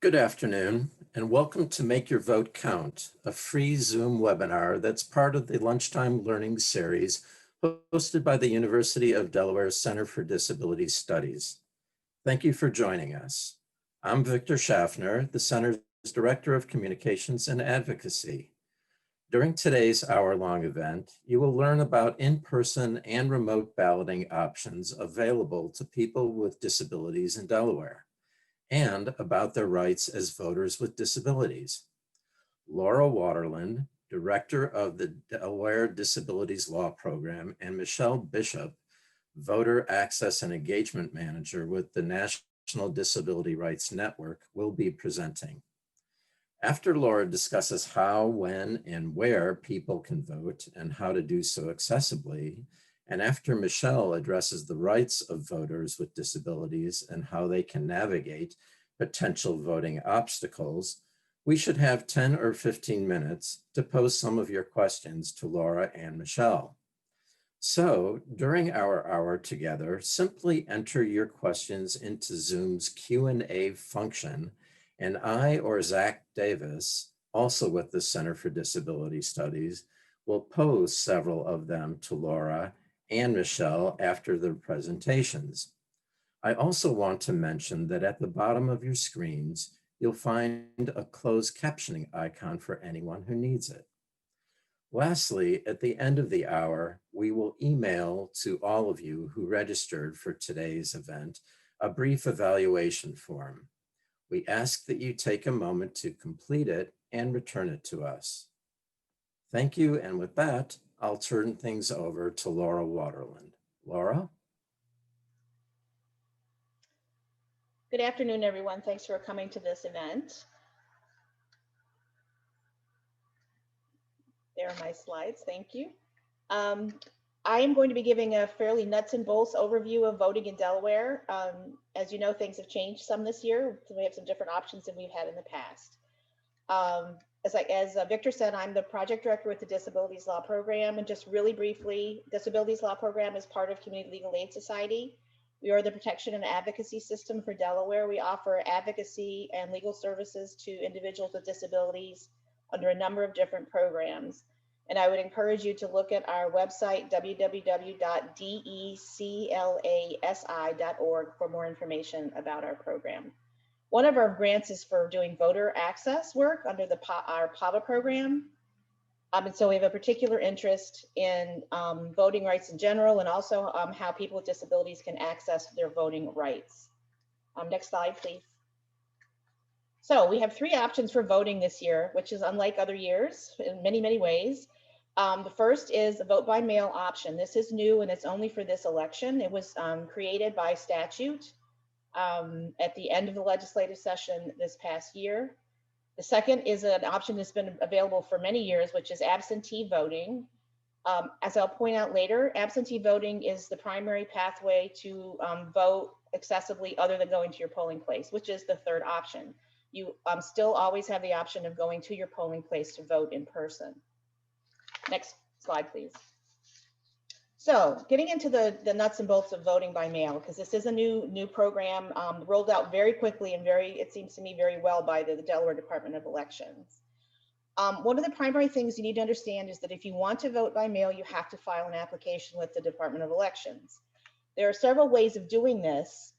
Good afternoon, and welcome to Make Your Vote Count, a free Zoom webinar that's part of the Lunchtime Learning Series hosted by the University of Delaware Center for Disabilities Studies. Thank you for joining us. I'm Victor Schaffner, the Center's Director of Communications and Advocacy. During today's hour-long event, you will learn about in-person and remote balloting options available to people with disabilities in Delaware, and about their rights as voters with disabilities. Laura Waterland, Director of the Delaware Disabilities Law Program, and Michelle Bishop, Voter Access and Engagement Manager with the National Disability Rights Network, will be presenting. After Laura discusses how, when, and where people can vote and how to do so accessibly, and after Michelle addresses the rights of voters with disabilities and how they can navigate potential voting obstacles, we should have 10 or 15 minutes to pose some of your questions to Laura and Michelle. So during our hour together, simply enter your questions into Zoom's Q&A function, and I or Zach Davis, also with the Center for Disability Studies, will pose several of them to Laura and Michelle after their presentations. I also want to mention that at the bottom of your screens, you'll find a closed captioning icon for anyone who needs it. Lastly, at the end of the hour, we will email to all of you who registered for today's event a brief evaluation form. We ask that you take a moment to complete it and return it to us. Thank you, and with that, I'll turn things over to Laura Waterland. Laura? Good afternoon, everyone. Thanks for coming to this event. There are my slides. Thank you. I am going to be giving a fairly nuts and bolts overview of voting in Delaware. As you know, things have changed some this year, so we have some different options than we've had in the past. As Victor said, I'm the project director with the Disabilities Law Program, and just really briefly, Disabilities Law Program is part of Community Legal Aid Society. We are the protection and advocacy system for Delaware. We offer advocacy and legal services to individuals with disabilities under a number of different programs. And I would encourage you to look at our website, www.declasi.org, for more information about our program. One of our grants is for doing voter access work under our PAVA program. And so we have a particular interest in voting rights in general, and also how people with disabilities can access their voting rights. Next slide, please. So we have three options for voting this year, which is unlike other years in many, many ways. The first is a vote by mail option. This is new and it's only for this election. It was created by statute at the end of the legislative session this past year. The second is an option that's been available for many years, which is absentee voting. As I'll point out later, absentee voting is the primary pathway to vote accessibly other than going to your polling place, which is the third option. You still always have the option of going to your polling place to vote in person. Next slide, please. So getting into the nuts and bolts of voting by mail, because this is a new program rolled out very quickly and it seems to me, very well by the Delaware Department of Elections. One of the primary things you need to understand is that if you want to vote by mail, you have to file an application with the Department of Elections. There are several ways of doing this.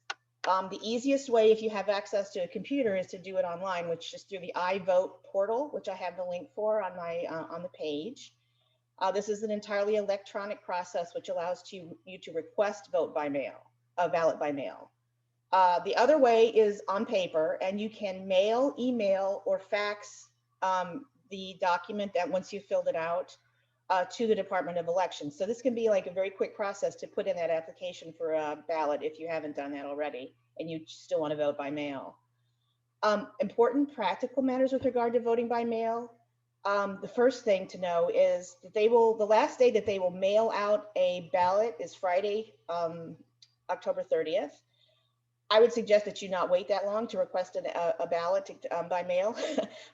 The easiest way, if you have access to a computer, is to do it online, which is through the iVote portal, which I have the link for on the page. This is an entirely electronic process, which allows you to request ballot by mail. The other way is on paper, and you can mail, email, or fax the document that once you filled it out to the Department of Elections. So this can be like a very quick process to put in that application for a ballot if you haven't done that already and you still want to vote by mail. Important practical matters with regard to voting by mail. The first thing to know is that the last day that they will mail out a ballot is Friday, October 30th. I would suggest that you not wait that long to request a ballot by mail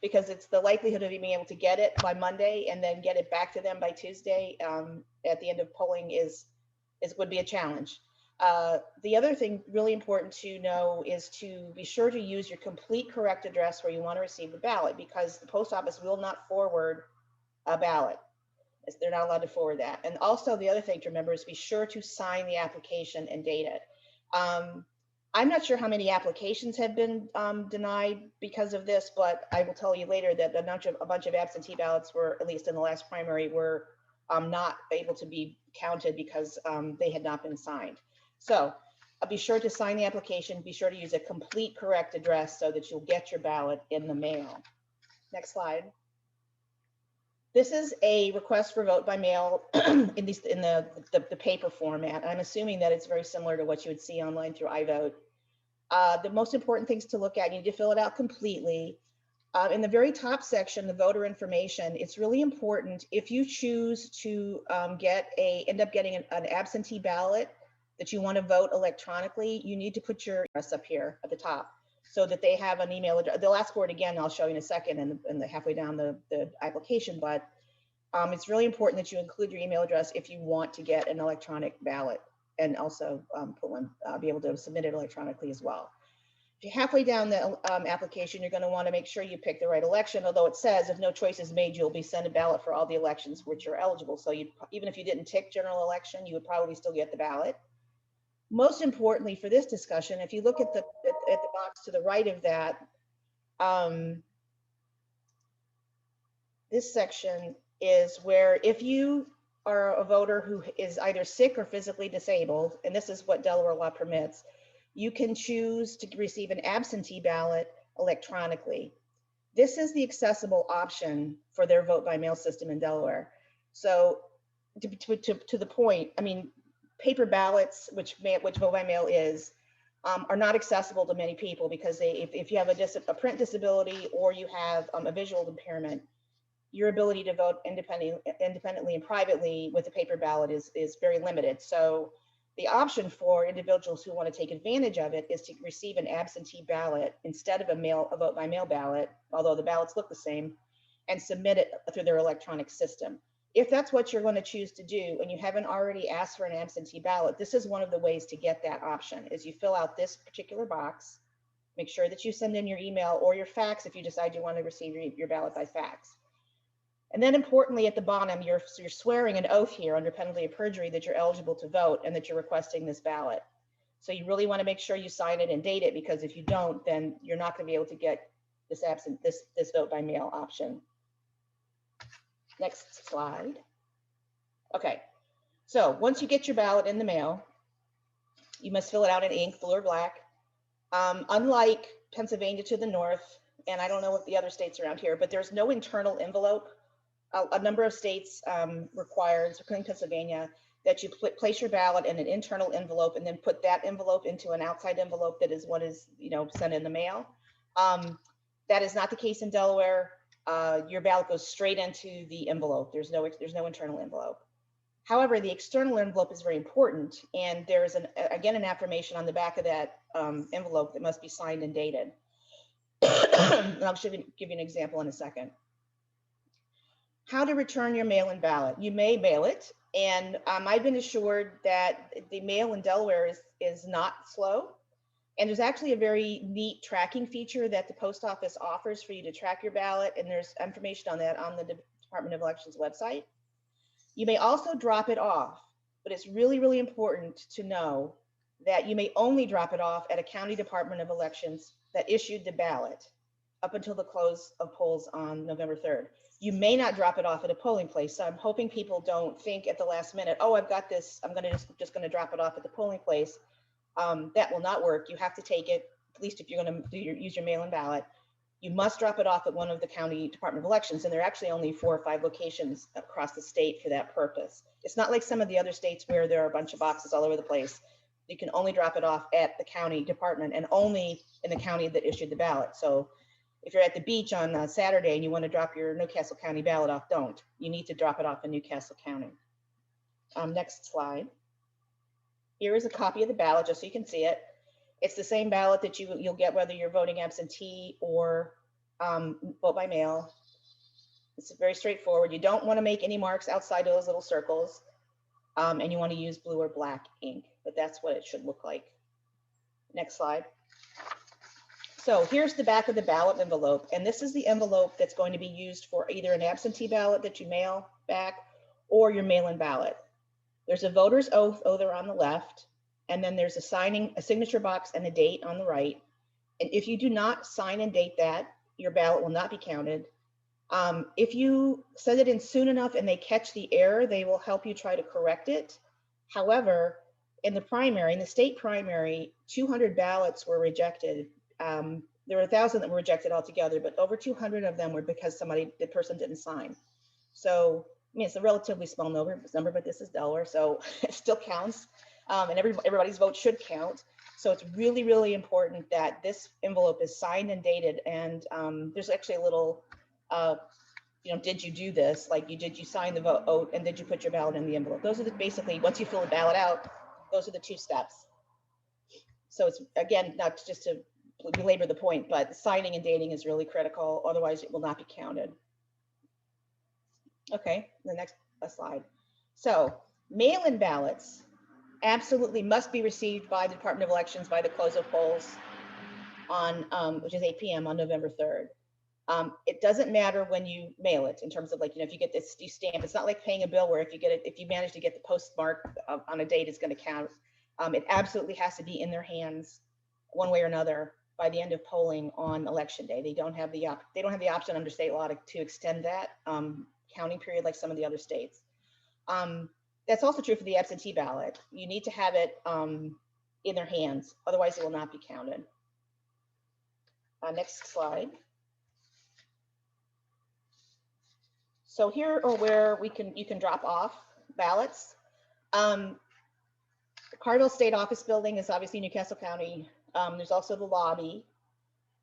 because it's the likelihood of you being able to get it by Monday and then get it back to them by Tuesday at the end of polling would be a challenge. The other thing really important to know is to be sure to use your complete correct address where you want to receive the ballot, because the post office will not forward a ballot. They're not allowed to forward that. And also the other thing to remember is be sure to sign the application and date it. I'm not sure how many applications have been denied because of this, but I will tell you later that a bunch of absentee ballots were, at least in the last primary, were not able to be counted because they had not been signed. So be sure to sign the application. Be sure to use a complete correct address so that you'll get your ballot in the mail. Next slide. This is a request for vote by mail in the paper format. I'm assuming that it's very similar to what you would see online through iVote. The most important things to look at, you need to fill it out completely. In the very top section, the voter information, it's really important if you choose to end up getting an absentee ballot that you want to vote electronically, you need to put your address up here at the top so that they have an email address. They'll ask for it again, I'll show you in a second, and halfway down the application, but it's really important that you include your email address if you want to get an electronic ballot, and also be able to submit it electronically as well. If you're halfway down the application, you're going to want to make sure you pick the right election, although it says if no choice is made, you'll be sent a ballot for all the elections which are eligible. So even if you didn't tick general election, you would probably still get the ballot. Most importantly for this discussion, if you look at the box to the right of that, this section is where if you are a voter who is either sick or physically disabled, and this is what Delaware law permits, you can choose to receive an absentee ballot electronically. This is the accessible option for their vote by mail system in Delaware. So to the point, I mean, paper ballots, which vote by mail is, are not accessible to many people because if you have a print disability or you have a visual impairment, your ability to vote independently and privately with a paper ballot is very limited. So the option for individuals who want to take advantage of it is to receive an absentee ballot instead of a vote by mail ballot, although the ballots look the same, and submit it through their electronic system. If that's what you're going to choose to do and you haven't already asked for an absentee ballot, this is one of the ways to get that option, is you fill out this particular box, make sure that you send in your email or your fax if you decide you want to receive your ballot by fax. And then importantly, at the bottom, you're swearing an oath here under penalty of perjury that you're eligible to vote and that you're requesting this ballot. So you really want to make sure you sign it and date it, because if you don't, then you're not going to be able to get this vote by mail option. Next slide. Okay, so once you get your ballot in the mail, you must fill it out in ink, blue or black. Unlike Pennsylvania to the north, and I don't know what the other states around here, but there's no internal envelope. A number of states require, including Pennsylvania, that you place your ballot in an internal envelope and then put that envelope into an outside envelope that is what is sent in the mail. That is not the case in Delaware. Your ballot goes straight into the envelope. There's no internal envelope. However, the external envelope is very important, and there's again an affirmation on the back of that envelope that must be signed and dated. And I'll give you an example in a second. How to return your mail-in ballot. You may mail it, and I've been assured that the mail in Delaware is not slow. And there's actually a very neat tracking feature that the post office offers for you to track your ballot, and there's information on that on the Department of Elections website. You may also drop it off, but it's really, really important to know that you may only drop it off at a county Department of Elections that issued the ballot up until the close of polls on November 3rd. You may not drop it off at a polling place. So I'm hoping people don't think at the last minute, oh, I've got this, I'm just going to drop it off at the polling place. That will not work. You have to take it, at least if you're going to use your mail-in ballot, you must drop it off at one of the county Department of Elections. And there are actually only 4 or 5 locations across the state for that purpose. It's not like some of the other states where there are a bunch of boxes all over the place. You can only drop it off at the county department and only in the county that issued the ballot. So if you're at the beach on Saturday and you want to drop your Newcastle County ballot off, don't. You need to drop it off in Newcastle County. Next slide. Here is a copy of the ballot, just so you can see it. It's the same ballot that you'll get whether you're voting absentee or vote by mail. It's very straightforward. You don't want to make any marks outside of those little circles, and you want to use blue or black ink. but that's what it should look like. Next slide. So here's the back of the ballot envelope, and this is the envelope that's going to be used for either an absentee ballot that you mail back or your mail-in ballot. There's a voter's oath over on the left, and then there's a signature box and a date on the right. And if you do not sign and date that, your ballot will not be counted. If you send it in soon enough and they catch the error, they will help you try to correct it. However, in the state primary, 200 ballots were rejected. There were 1,000 that were rejected altogether, but over 200 of them were because the person didn't sign. So, I mean, it's a relatively small number, but this is Delaware, so it still counts. And everybody's vote should count. So it's really, really important that this envelope is signed and dated. And there's actually a little, did you do this? Like did you sign the vote and did you put your ballot in the envelope? Those are basically, once you fill the ballot out, those are the 2 steps. So it's, again, not just to belabor the point, but signing and dating is really critical. Otherwise it will not be counted. Okay, the next slide. So mail-in ballots absolutely must be received by the Department of Elections by the close of polls on, which is 8 p.m. on November 3rd. It doesn't matter when you mail it in terms of if you get this, you stamp, it's not like paying a bill where if you manage to get the postmark on a date, it's going to count. It absolutely has to be in their hands one way or another by the end of polling on election day. They don't have the option under state law to extend that counting period like some of the other states. That's also true for the absentee ballot. You need to have it in their hands, otherwise it will not be counted. Next slide. So here are where you can drop off ballots. The Carville State Office Building is obviously Newcastle County. There's also the lobby,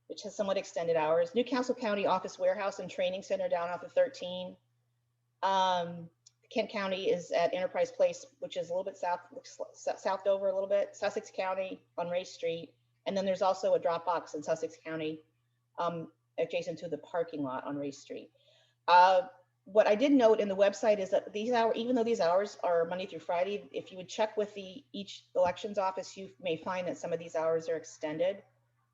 which has somewhat extended hours. Newcastle County Office Warehouse and Training Center down off of 13. Kent County is at Enterprise Place, which is a little bit south over a little bit. Sussex County on Ray Street. And then there's also a drop box in Sussex County adjacent to the parking lot on Ray Street. What I did note in the website is that these hours, even though these hours are Monday through Friday, if you would check with each elections office, you may find that some of these hours are extended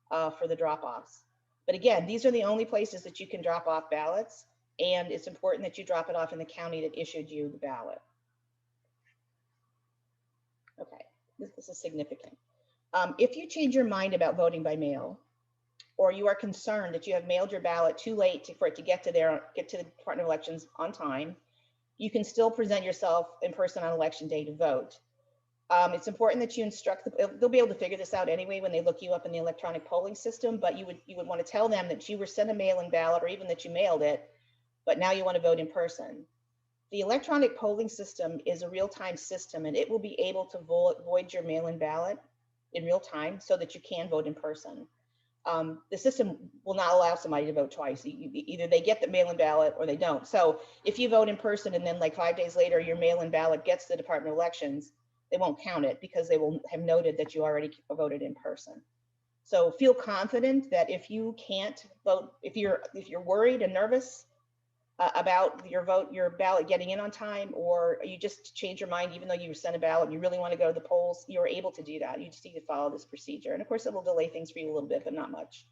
for the drop-offs. But again, these are the only places that you can drop off ballots, and it's important that you drop it off in the county that issued you the ballot. Okay, this is significant. If you change your mind about voting by mail, or you are concerned that you have mailed your ballot too late for it to get to the Department of Elections on time, you can still present yourself in person on election day to vote. It's important that you instruct they'll be able to figure this out anyway when they look you up in the electronic polling system, but you would want to tell them that you were sent a mail-in ballot or even that you mailed it, but now you want to vote in person. The electronic polling system is a real-time system, and it will be able to void your mail-in ballot in real time so that you can vote in person. The system will not allow somebody to vote twice. Either they get the mail-in ballot or they don't. So if you vote in person and then like 5 days later, your mail-in ballot gets to the Department of Elections, they won't count it because they will have noted that you already voted in person. So feel confident that if you can't vote, if you're worried and nervous about your ballot getting in on time, or you just change your mind, even though you sent a ballot and you really want to go to the polls, you're able to do that. You just need to follow this procedure. And of course, it will delay things for you a little bit, but not much.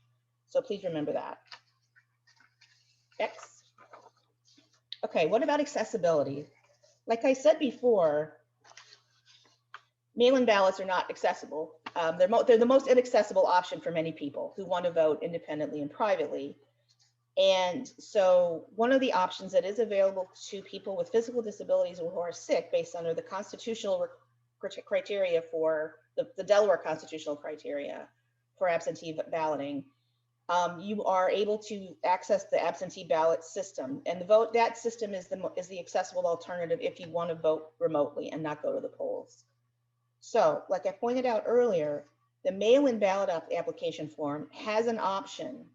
So please remember that. X. Okay, what about accessibility? Like I said before, mail-in ballots are not accessible. They're the most inaccessible option for many people who want to vote independently and privately. And so one of the options that is available to people with physical disabilities or who are sick based under the constitutional criteria for the Delaware constitutional criteria for absentee balloting, you are able to access the absentee ballot system, and that system is the accessible alternative if you want to vote remotely and not go to the polls. So like I pointed out earlier, the mail-in ballot application form has an option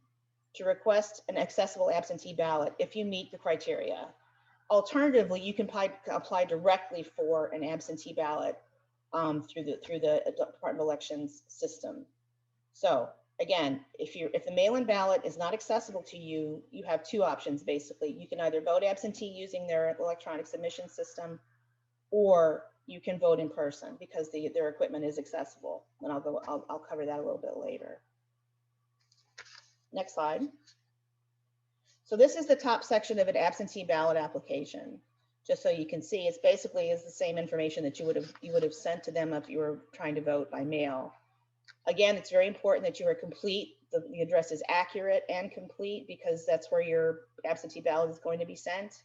to request an accessible absentee ballot if you meet the criteria. Alternatively, you can apply directly for an absentee ballot through the Department of Elections system. So again, if the mail-in ballot is not accessible to you, you have 2 options basically. You can either vote absentee using their electronic submission system, or you can vote in person because their equipment is accessible. And I'll cover that a little bit later. Next slide. So this is the top section of an absentee ballot application. Just so you can see, it's basically is the same information that you would have sent to them if you were trying to vote by mail. Again, it's very important that you are complete. The address is accurate and complete because that's where your absentee ballot is going to be sent.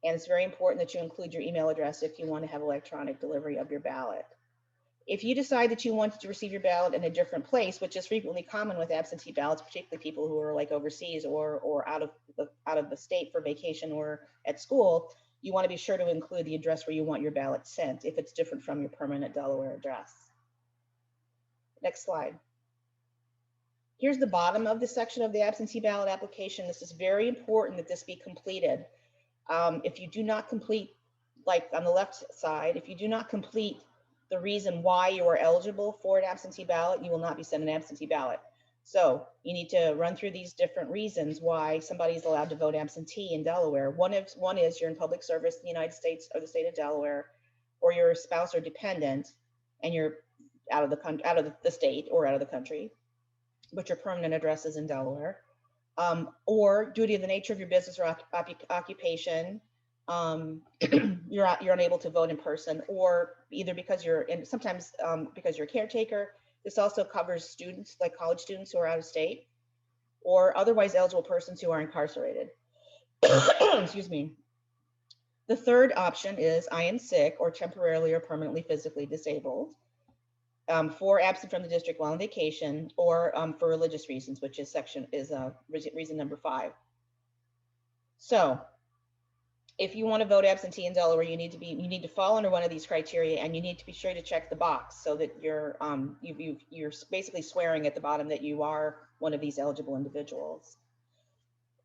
And it's very important that you include your email address if you want to have electronic delivery of your ballot. If you decide that you want to receive your ballot in a different place, which is frequently common with absentee ballots, particularly people who are like overseas or out of the state for vacation or at school, you want to be sure to include the address where you want your ballot sent if it's different from your permanent Delaware address. Next slide. Here's the bottom of the section of the absentee ballot application. This is very important that this be completed. If you do not complete, like on the left side, if you do not complete the reason why you are eligible for an absentee ballot, you will not be sent an absentee ballot. So you need to run through these different reasons why somebody is allowed to vote absentee in Delaware. One is you're in public service in the United States or the state of Delaware, or you're a spouse or dependent, and you're out of the state or out of the country, but your permanent address is in Delaware. Or due to the nature of your business or occupation, you're unable to vote in person, or either because sometimes because you're a caretaker. This also covers students, like college students who are out of state, or otherwise eligible persons who are incarcerated. Excuse me. The third option is I am sick or temporarily or permanently physically disabled, for absent from the district while on vacation, or for religious reasons, which is reason number 5. So if you want to vote absentee in Delaware, you need to fall under one of these criteria, and you need to be sure to check the box so that you're basically swearing at the bottom that you are one of these eligible individuals.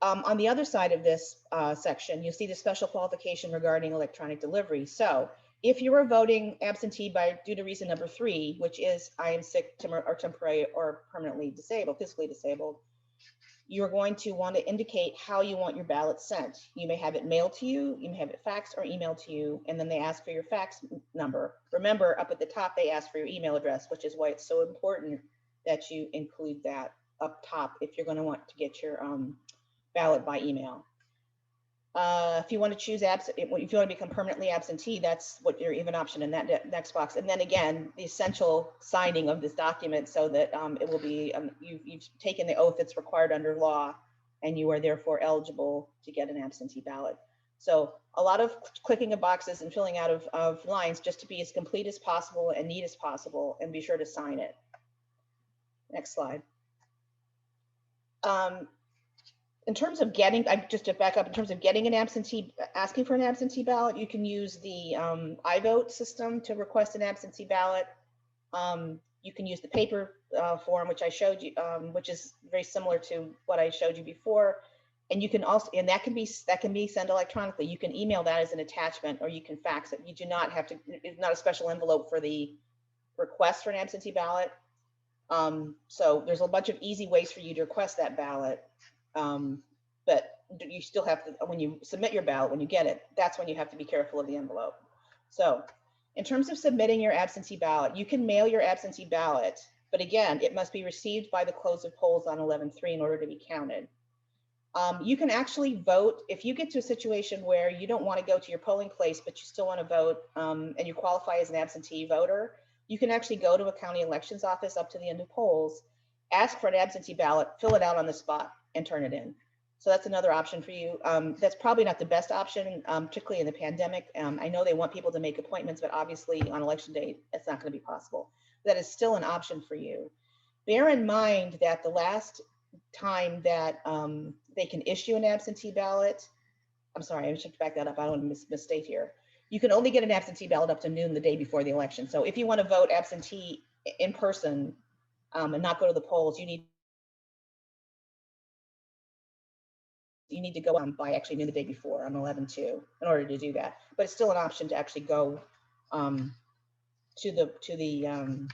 On the other side of this section, you'll see the special qualification regarding electronic delivery. So if you are voting absentee due to reason number 3, which is I am sick or temporary or permanently disabled, physically disabled, you're going to want to indicate how you want your ballot sent. You may have it mailed to you, you may have it faxed or emailed to you, and then they ask for your fax number. Remember, up at the top, they ask for your email address, which is why it's so important that you include that up top if you're going to want to get your ballot by email. If you want to choose if you want to become permanently absentee, that's what your even option in that next box. And then again, the essential signing of this document so that it will be you've taken the oath that's required under law, and you are therefore eligible to get an absentee ballot. So a lot of clicking of boxes and filling out of lines just to be as complete as possible and neat as possible, and be sure to sign it. Next slide. In terms of getting, just to back up, in terms of getting an asking for an absentee ballot, you can use the iVote system to request an absentee ballot. You can use the paper form, which I showed you, which is very similar to what I showed you before. And you can also, and that can be sent electronically. You can email that as an attachment, or you can fax it. You do not have to, it's not a special envelope for the request for an absentee ballot. So there's a bunch of easy ways for you to request that ballot. But you still have to, when you submit your ballot, when you get it, that's when you have to be careful of the envelope. So in terms of submitting your absentee ballot, you can mail your absentee ballot, but again, it must be received by the close of polls on 11/3 in order to be counted. You can actually vote if you get to a situation where you don't want to go to your polling place, but you still want to vote, and you qualify as an absentee voter. You can actually go to a county elections office up to the end of polls, ask for an absentee ballot, fill it out on the spot, and turn it in. So that's another option for you. That's probably not the best option, particularly in the pandemic. I know they want people to make appointments, but obviously on election day, it's not going to be possible. That is still an option for you. Bear in mind that the last time that they can issue an absentee ballot, I'm sorry, I should back that up. I don't want to misstate here. You can only get an absentee ballot up to noon the day before the election. So if you want to vote absentee in person and not go to the polls, you need to go by actually noon the day before on 11/2 in order to do that. But it's still an option to actually go to the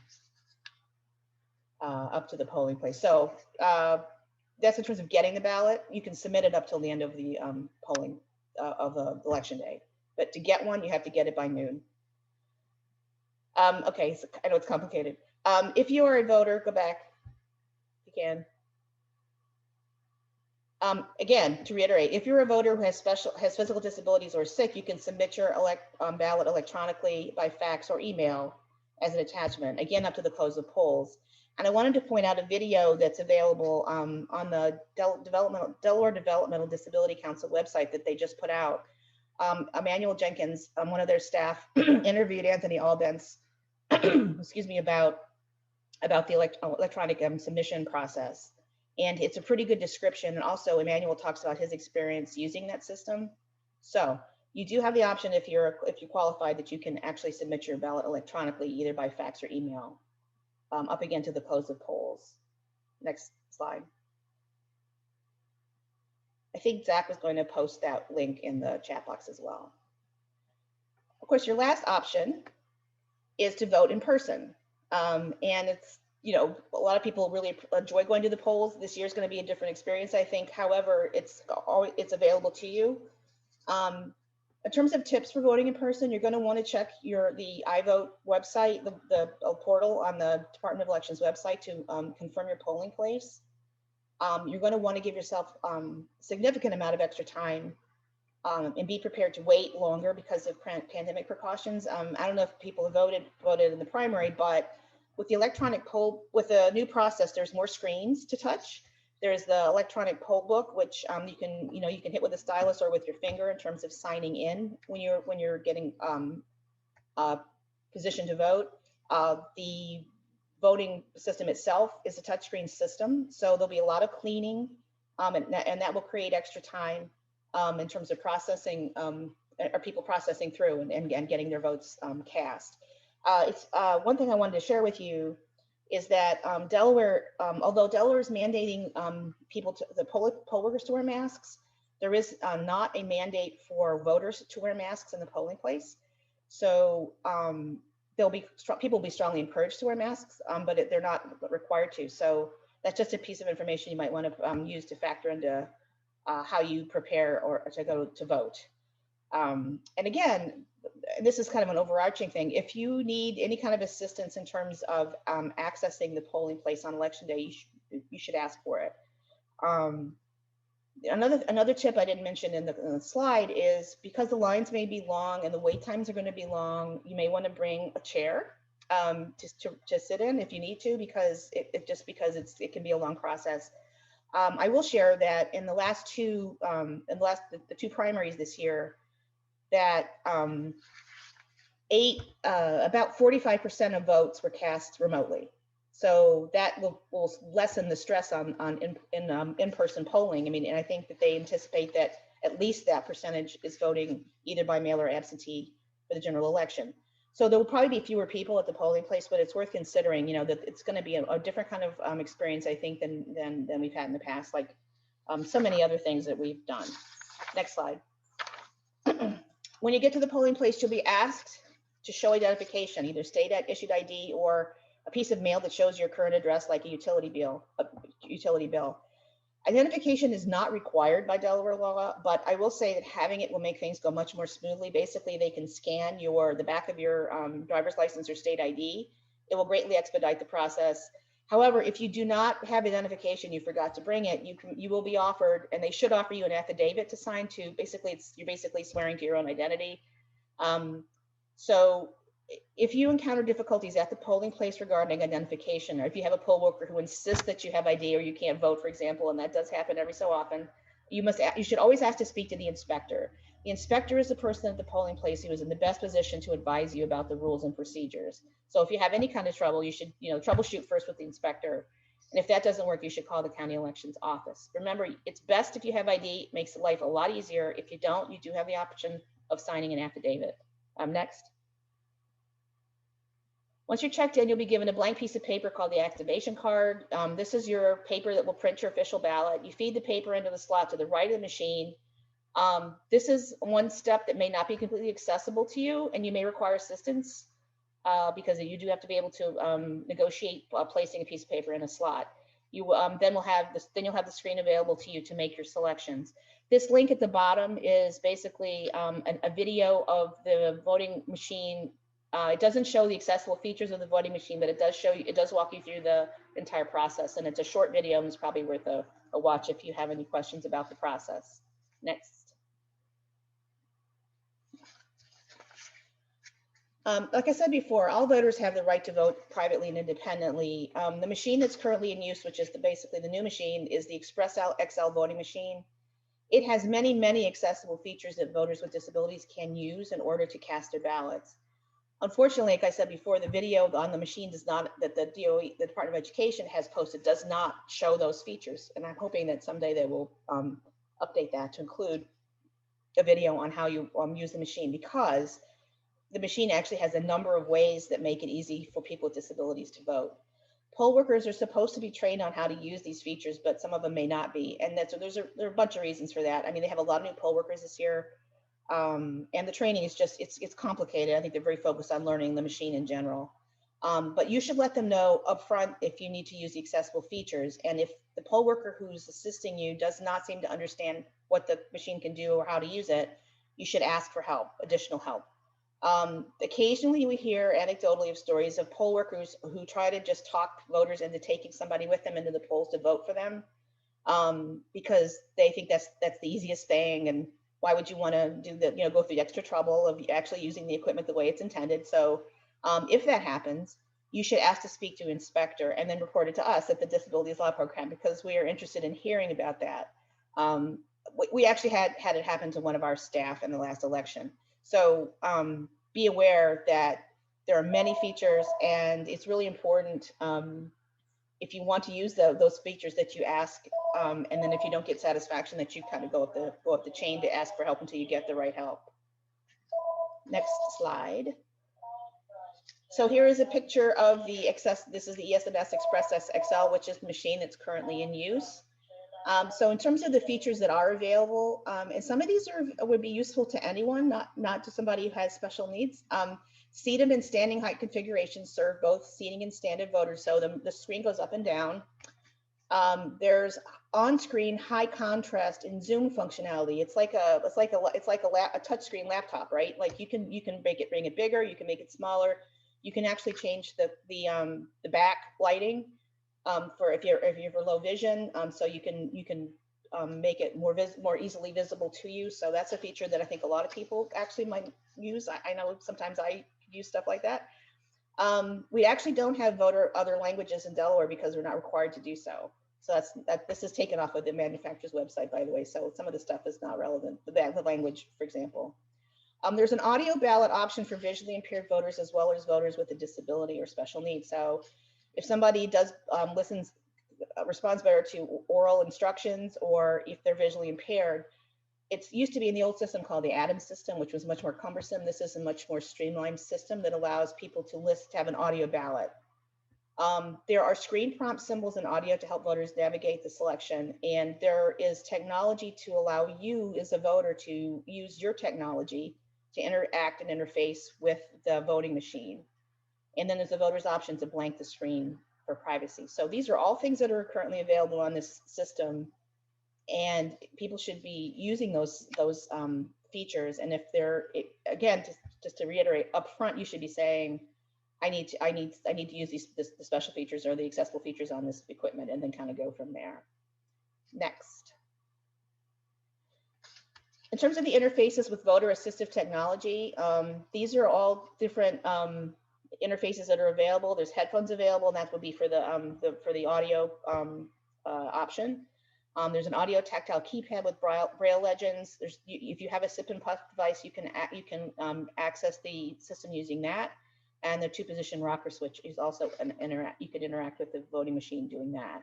up to the polling place. So that's in terms of getting the ballot. You can submit it up till the end of the polling of the election day. But to get one, you have to get it by noon. Okay, so I know it's complicated. If you are a voter, go back if you can. Again, to reiterate, if you're a voter who has physical disabilities or sick, you can submit your ballot electronically by fax or email as an attachment, again, up to the close of polls. And I wanted to point out a video that's available on the Delaware Developmental Disability Council website that they just put out. Emmanuel Jenkins, one of their staff, interviewed Anthony Albence, excuse me, about the electronic submission process. And it's a pretty good description. And also Emmanuel talks about his experience using that system. So you do have the option if you're qualified that you can actually submit your ballot electronically, either by fax or email, up again to the close of polls. Next slide. I think Zach was going to post that link in the chat box as well. Of course, your last option is to vote in person. And it's, you know, a lot of people really enjoy going to the polls. This year is going to be a different experience, I think. However, it's available to you. In terms of tips for voting in person, you're going to want to check the iVote website, the portal on the Department of Elections website to confirm your polling place. You're going to want to give yourself a significant amount of extra time and be prepared to wait longer because of pandemic precautions. I don't know if people have voted in the primary, but with the electronic poll, with the new process, there's more screens to touch. There's the electronic poll book, which you can hit with a stylus or with your finger in terms of signing in when you're getting positioned to vote. The voting system itself is a touchscreen system, so there'll be a lot of cleaning, and that will create extra time in terms of processing, or people processing through and getting their votes cast. It's one thing I wanted to share with you is that Delaware, although Delaware is mandating the poll workers to wear masks, there is not a mandate for voters to wear masks in the polling place. So people will be strongly encouraged to wear masks, but they're not required to. So that's just a piece of information you might want to use to factor into how you prepare or to go to vote. And again, this is kind of an overarching thing. If you need any kind of assistance in terms of accessing the polling place on election day, you should ask for it. Another tip I didn't mention in the slide is because the lines may be long and the wait times are going to be long, you may want to bring a chair to sit in if you need to, because it can be a long process. I will share that in the last two primaries this year, that about 45% of votes were cast remotely. So that will lessen the stress on in-person polling. I mean, and I think that they anticipate that at least that percentage is voting either by mail or absentee for the general election. So there will probably be fewer people at the polling place, but it's worth considering, you know, that it's going to be a different kind of experience, I think, than we've had in the past, like so many other things that we've done. Next slide. When you get to the polling place, you'll be asked to show identification, either state issued ID or a piece of mail that shows your current address, like a utility bill. Identification is not required by Delaware law, but I will say that having it will make things go much more smoothly. Basically, they can scan the back of your driver's license or state ID. It will greatly expedite the process. However, if you do not have identification, you forgot to bring it, you will be offered, and they should offer you an affidavit to sign to. Basically, you're basically swearing to your own identity. So if you encounter difficulties at the polling place regarding identification, or if you have a poll worker who insists that you have ID or you can't vote, for example, and that does happen every so often, you should always ask to speak to the inspector. The inspector is the person at the polling place who is in the best position to advise you about the rules and procedures. So if you have any kind of trouble, you should, troubleshoot first with the inspector. And if that doesn't work, you should call the county elections office. Remember, it's best if you have ID. It makes life a lot easier. If you don't, you do have the option of signing an affidavit. Next. Once you're checked in, you'll be given a blank piece of paper called the activation card. This is your paper that will print your official ballot. You feed the paper into the slot to the right of the machine. This is one step that may not be completely accessible to you, and you may require assistance because you do have to be able to negotiate placing a piece of paper in a slot. You then you'll have the screen available to you to make your selections. This link at the bottom is basically a video of the voting machine It doesn't show the accessible features of the voting machine, but it does show you, it does walk you through the entire process, and it's a short video and it's probably worth a watch if you have any questions about the process. Next. Like I said before, all voters have the right to vote privately and independently. The machine that's currently in use, which is basically the new machine, is the Express XL voting machine. It has many, many accessible features that voters with disabilities can use in order to cast their ballots. Unfortunately, like I said before, the video on the machine does not, that the DOE, the Department of Education has posted, does not show those features. And I'm hoping that someday they will update that to include a video on how you use the machine, because the machine actually has a number of ways that make it easy for people with disabilities to vote. Poll workers are supposed to be trained on how to use these features, but some of them may not be. And there are a bunch of reasons for that. I mean, they have a lot of new poll workers this year. And the training is just, it's complicated. I think they're very focused on learning the machine in general. But you should let them know upfront if you need to use the accessible features. And if the poll worker who's assisting you does not seem to understand what the machine can do or how to use it, you should ask for help, additional help. Occasionally we hear anecdotally of stories of poll workers who try to just talk voters into taking somebody with them into the polls to vote for them, because they think that's the easiest thing, and why would you want to do the, go through the extra trouble of actually using the equipment the way it's intended. So if that happens, you should ask to speak to an inspector and then report it to us at the Disabilities Law Program, because we are interested in hearing about that. We actually had it happen to one of our staff in the last election. So be aware that there are many features, and it's really important if you want to use those features that you ask, and then if you don't get satisfaction, that you kind of go up the chain to ask for help until you get the right help. Next slide. So here is a picture of the this is the ES&S Express XL, which is the machine that's currently in use. So in terms of the features that are available, and some of these would be useful to anyone, not to somebody who has special needs. Seated and standing height configurations serve both seating and standing voters, so the screen goes up and down. There's on-screen high contrast and zoom functionality. It's like a touchscreen laptop, right? Like you can bring it bigger, you can make it smaller. You can actually change the back lighting. For if you're for low vision, so you can make it more easily visible to you. So that's a feature that I think a lot of people actually might use. I know sometimes I use stuff like that. We actually don't have other languages in Delaware because we're not required to do so. So this is taken off of the manufacturer's website, by the way. So some of the stuff is not relevant. The language, for example. There's an audio ballot option for visually impaired voters as well as voters with a disability or special needs. So if somebody does responds better to oral instructions, or if they're visually impaired, it used to be in the old system called the Adams system, which was much more cumbersome. This is a much more streamlined system that allows people to have an audio ballot. There are screen prompt symbols and audio to help voters navigate the selection, and there is technology to allow you as a voter to use your technology to interact and interface with the voting machine. And then there's a voter's option to blank the screen for privacy. So these are all things that are currently available on this system, and people should be using those features. And if they're, again, just to reiterate, up front, you should be saying, I need to use the special features or the accessible features on this equipment, and then kind of go from there. Next. In terms of the interfaces with voter assistive technology, these are all different interfaces that are available. There's headphones available, and that would be for the audio option. There's an audio tactile keypad with braille legends. If you have a sip and puff device, you can access the system using that. And the 2-position rocker switch is also you can interact with the voting machine doing that.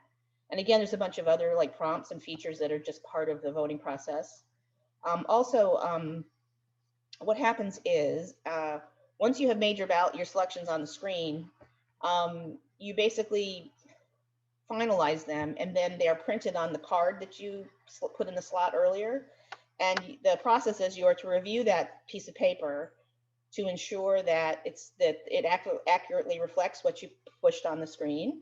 And again, there's a bunch of other like prompts and features that are just part of the voting process. What happens is once you have made your selections on the screen, you basically finalize them, and then they are printed on the card that you put in the slot earlier. And the process is you are to review that piece of paper to ensure that it accurately reflects what you pushed on the screen.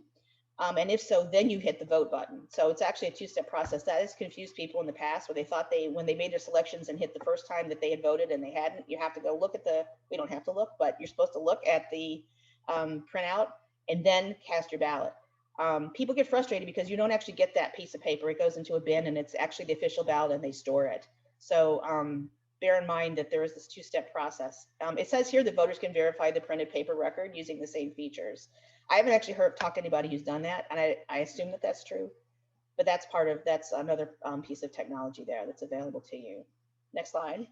And if so, then you hit the vote button. So it's actually a two-step process. That has confused people in the past where they thought when they made their selections and hit the first time that they had voted and they hadn't. You have to go look at we don't have to look, but you're supposed to look at the printout and then cast your ballot. People get frustrated because you don't actually get that piece of paper. It goes into a bin and it's actually the official ballot and they store it. So bear in mind that there is this two-step process. It says here that voters can verify the printed paper record using the same features. I haven't actually talked to anybody who's done that, and I assume that that's true, but that's another piece of technology there that's available to you. Next slide.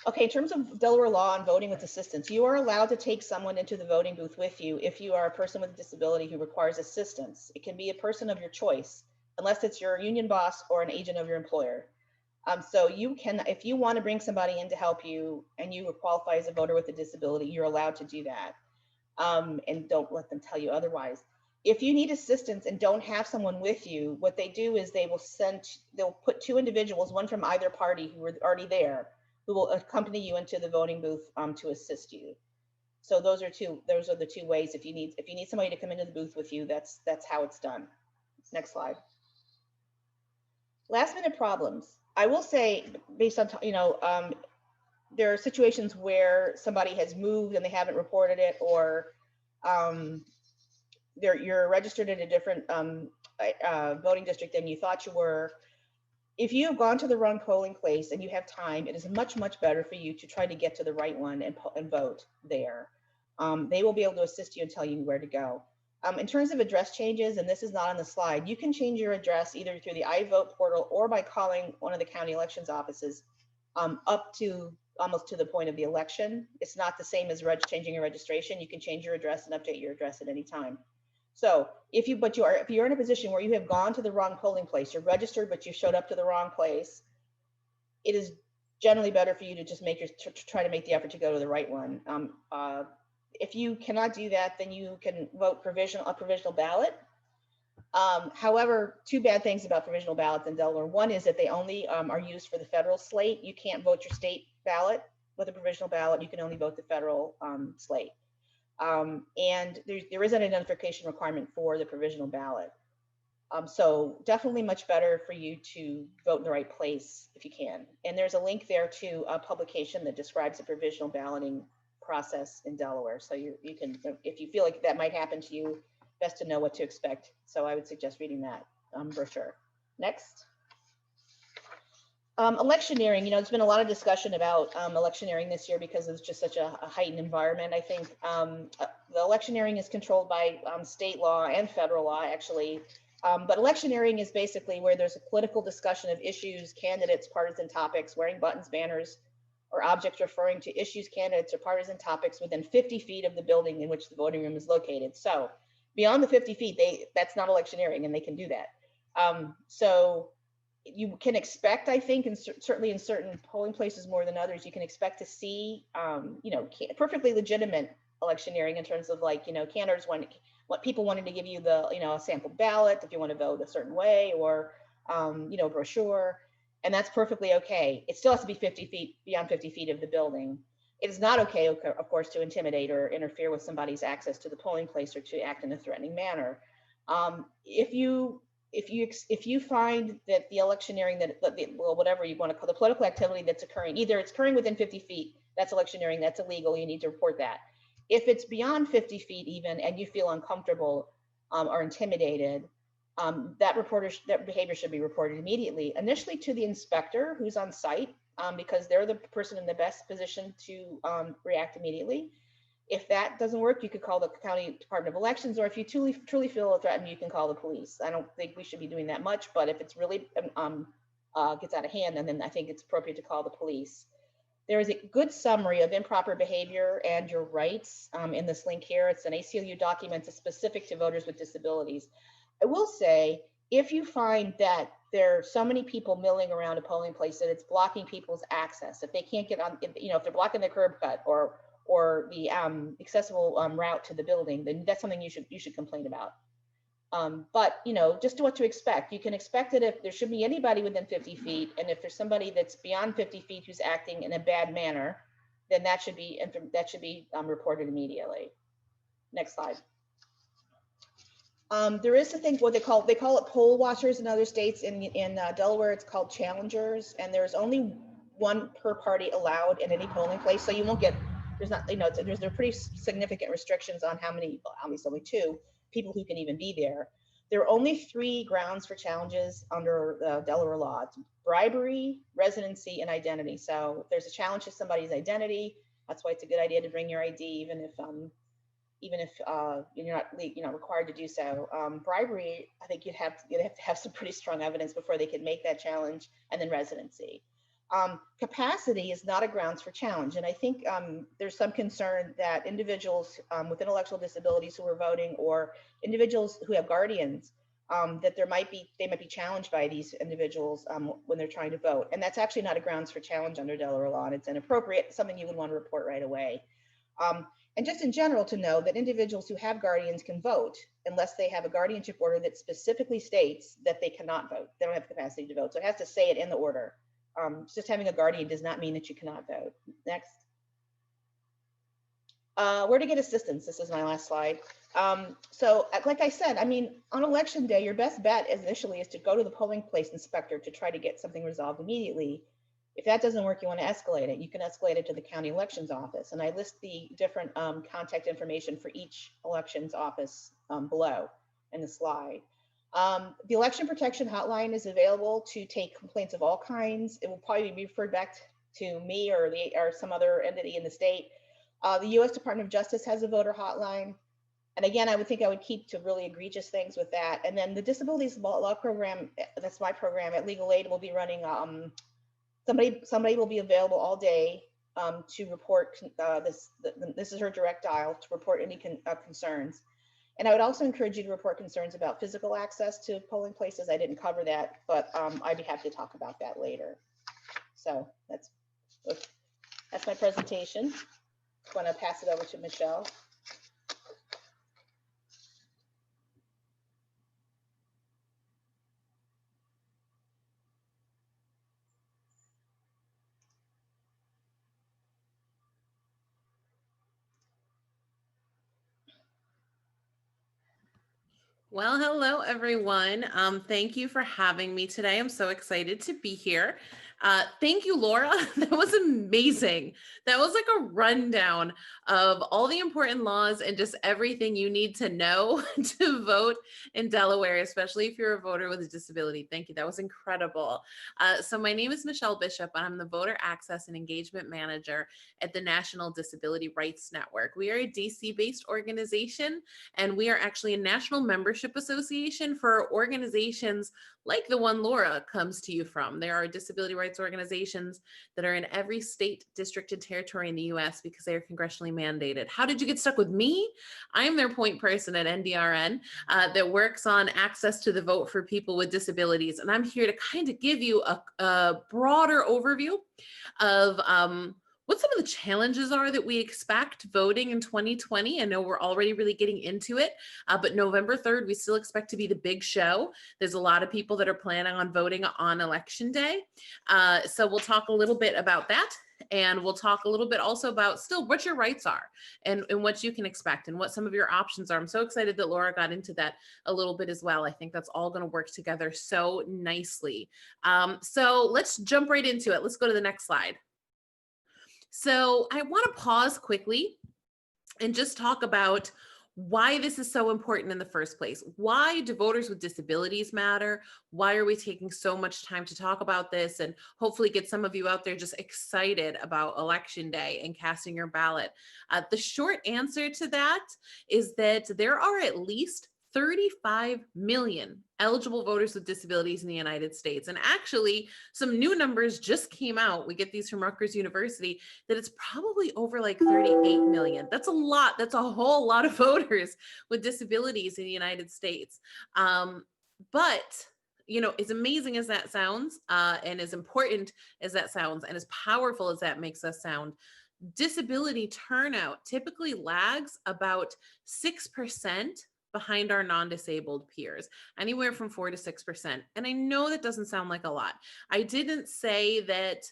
Okay, in terms of Delaware law on voting with assistance, you are allowed to take someone into the voting booth with you if you are a person with a disability who requires assistance. It can be a person of your choice, unless it's your union boss or an agent of your employer. So you can, if you want to bring somebody in to help you and you qualify as a voter with a disability, you're allowed to do that. And don't let them tell you otherwise. If you need assistance and don't have someone with you, what they do is they'll put two individuals, one from either party who are already there, who will accompany you into the voting booth to assist you. So those are the two ways. If you need somebody to come into the booth with you, that's how it's done. Next slide. Last minute problems. I will say, based on there are situations where somebody has moved and they haven't reported it, or you're registered in a different voting district than you thought you were. If you have gone to the wrong polling place and you have time, it is much, much better for you to try to get to the right one and vote there. They will be able to assist you and tell you where to go. In terms of address changes, and this is not on the slide, you can change your address either through the iVote portal or by calling one of the county elections offices up to almost to the point of the election. It's not the same as changing your registration. You can change your address and update your address at any time. So if you're in a position where you have gone to the wrong polling place, you're registered, but you showed up to the wrong place, it is generally better for you to just try to make the effort to go to the right one. If you cannot do that, then you can vote a provisional ballot. However, two bad things about provisional ballots in Delaware. One is that they only are used for the federal slate. You can't vote your state ballot with a provisional ballot. You can only vote the federal slate. And there is an identification requirement for the provisional ballot. So definitely much better for you to vote in the right place if you can. And there's a link there to a publication that describes the provisional balloting process in Delaware. So you can, if you feel like that might happen to you, best to know what to expect. So I would suggest reading that brochure. Next. Electioneering, there's been a lot of discussion about electioneering this year because it's just such a heightened environment. I think the electioneering is controlled by state law and federal law, actually. But electioneering is basically where there's a political discussion of issues, candidates, partisan topics, wearing buttons, banners, or objects referring to issues, candidates, or partisan topics within 50 feet of the building in which the voting room is located. So beyond the 50 feet, that's not electioneering, and they can do that. So you can expect, I think, and certainly in certain polling places more than others, you can expect to see, perfectly legitimate electioneering in terms of candidates what people wanted to give you a sample ballot if you want to vote a certain way, or brochure, and that's perfectly okay. It still has to be beyond 50 feet of the building. It is not okay, of course, to intimidate or interfere with somebody's access to the polling place or to act in a threatening manner. If you find that the electioneering whatever you want to call the political activity that's occurring, either it's occurring within 50 feet, that's electioneering, that's illegal, you need to report that. If it's beyond 50 feet even, and you feel uncomfortable or intimidated, that behavior should be reported immediately, initially to the inspector who's on site, because they're the person in the best position to react immediately. If that doesn't work, you could call the County Department of Elections, or if you truly feel threatened, you can call the police. I don't think we should be doing that much, but if it's really gets out of hand, then I think it's appropriate to call the police. There is a good summary of improper behavior and your rights in this link here. It's an ACLU document that's specific to voters with disabilities. I will say, if you find that there are so many people milling around a polling place that it's blocking people's access, if they can't get on, if they're blocking the curb cut or the accessible route to the building, then that's something you should complain about. But just what to expect. You can expect that if there should be anybody within 50 feet, and if there's somebody that's beyond 50 feet who's acting in a bad manner, then that should be reported immediately. Next slide. There is a thing, what they call it poll watchers in other states. In Delaware, it's called challengers, and there's only one per party allowed in any polling place. So you won't get, there's not, you know, there are pretty significant restrictions on how many, obviously only 2 people who can even be there. There are only 3 grounds for challenges under the Delaware law: it's bribery, residency, and identity. So if there's a challenge to somebody's identity, that's why it's a good idea to bring your ID, even if you're not required to do so. Bribery, I think you'd have to have some pretty strong evidence before they could make that challenge. And then residency. Capacity is not a grounds for challenge, and I think there's some concern that individuals with intellectual disabilities who are voting, or individuals who have guardians, that they might be challenged by these individuals when they're trying to vote, and that's actually not a grounds for challenge under Delaware law, and it's inappropriate, something you would want to report right away. And just in general, to know that individuals who have guardians can vote unless they have a guardianship order that specifically states that they cannot vote. They don't have the capacity to vote. So it has to say it in the order. Just having a guardian does not mean that you cannot vote. Next. Where to get assistance. This is my last slide. So like I said, I mean, on election day, your best bet initially is to go to the polling place inspector to try to get something resolved immediately. If that doesn't work, you want to escalate it. You can escalate it to the county elections office. And I list the different contact information for each elections office below in the slide. The election protection hotline is available to take complaints of all kinds. It will probably be referred back to me or some other entity in the state. The U.S. Department of Justice has a voter hotline. And again, I would keep to really egregious things with that. And then the Disabilities Law Program, that's my program at Legal Aid, will be running, somebody will be available all day to report this is her direct dial to report any concerns. And I would also encourage you to report concerns about physical access to polling places. I didn't cover that, but I'd be happy to talk about that later. So that's my presentation. I'm going to pass it over to Michelle. Well, hello, everyone. Thank you for having me today. I'm so excited to be here. Thank you, Laura. That was amazing. That was like a rundown of all the important laws and just everything you need to know to vote in Delaware, especially if you're a voter with a disability. Thank you. That was incredible. So my name is Michelle Bishop, and I'm the Voter Access and Engagement Manager at the National Disability Rights Network. We are a DC-based organization, and we are actually a national membership association for organizations like the one Laura comes to you from. There are disability rights organizations that are in every state, district, and territory in the US because they are congressionally mandated. How did you get stuck with me? I am their point person at NDRN that works on access to the vote for people with disabilities. And I'm here to kind of give you a broader overview of what some of the challenges are that we expect voting in 2020. I know we're already really getting into it, but November 3rd, we still expect to be the big show. There's a lot of people that are planning on voting on election day. So we'll talk a little bit about that. And we'll talk a little bit also about still what your rights are and what you can expect and what some of your options are. I'm so excited that Laura got into that a little bit as well. I think that's all going to work together so nicely. So let's jump right into it. Let's go to the next slide. So I want to pause quickly and just talk about why this is so important in the first place. Why do voters with disabilities matter? Why are we taking so much time to talk about this and hopefully get some of you out there just excited about election day and casting your ballot? The short answer to that is that there are at least 35 million eligible voters with disabilities in the United States. And actually, some new numbers just came out. We get these from Rutgers University, that it's probably over like 38 million. That's a lot. That's a whole lot of voters with disabilities in the United States. But you know, as amazing as that sounds, and as important as that sounds, and as powerful as that makes us sound, disability turnout typically lags about 6% behind our non-disabled peers, anywhere from 4 to 6%. And I know that doesn't sound like a lot. I didn't say that,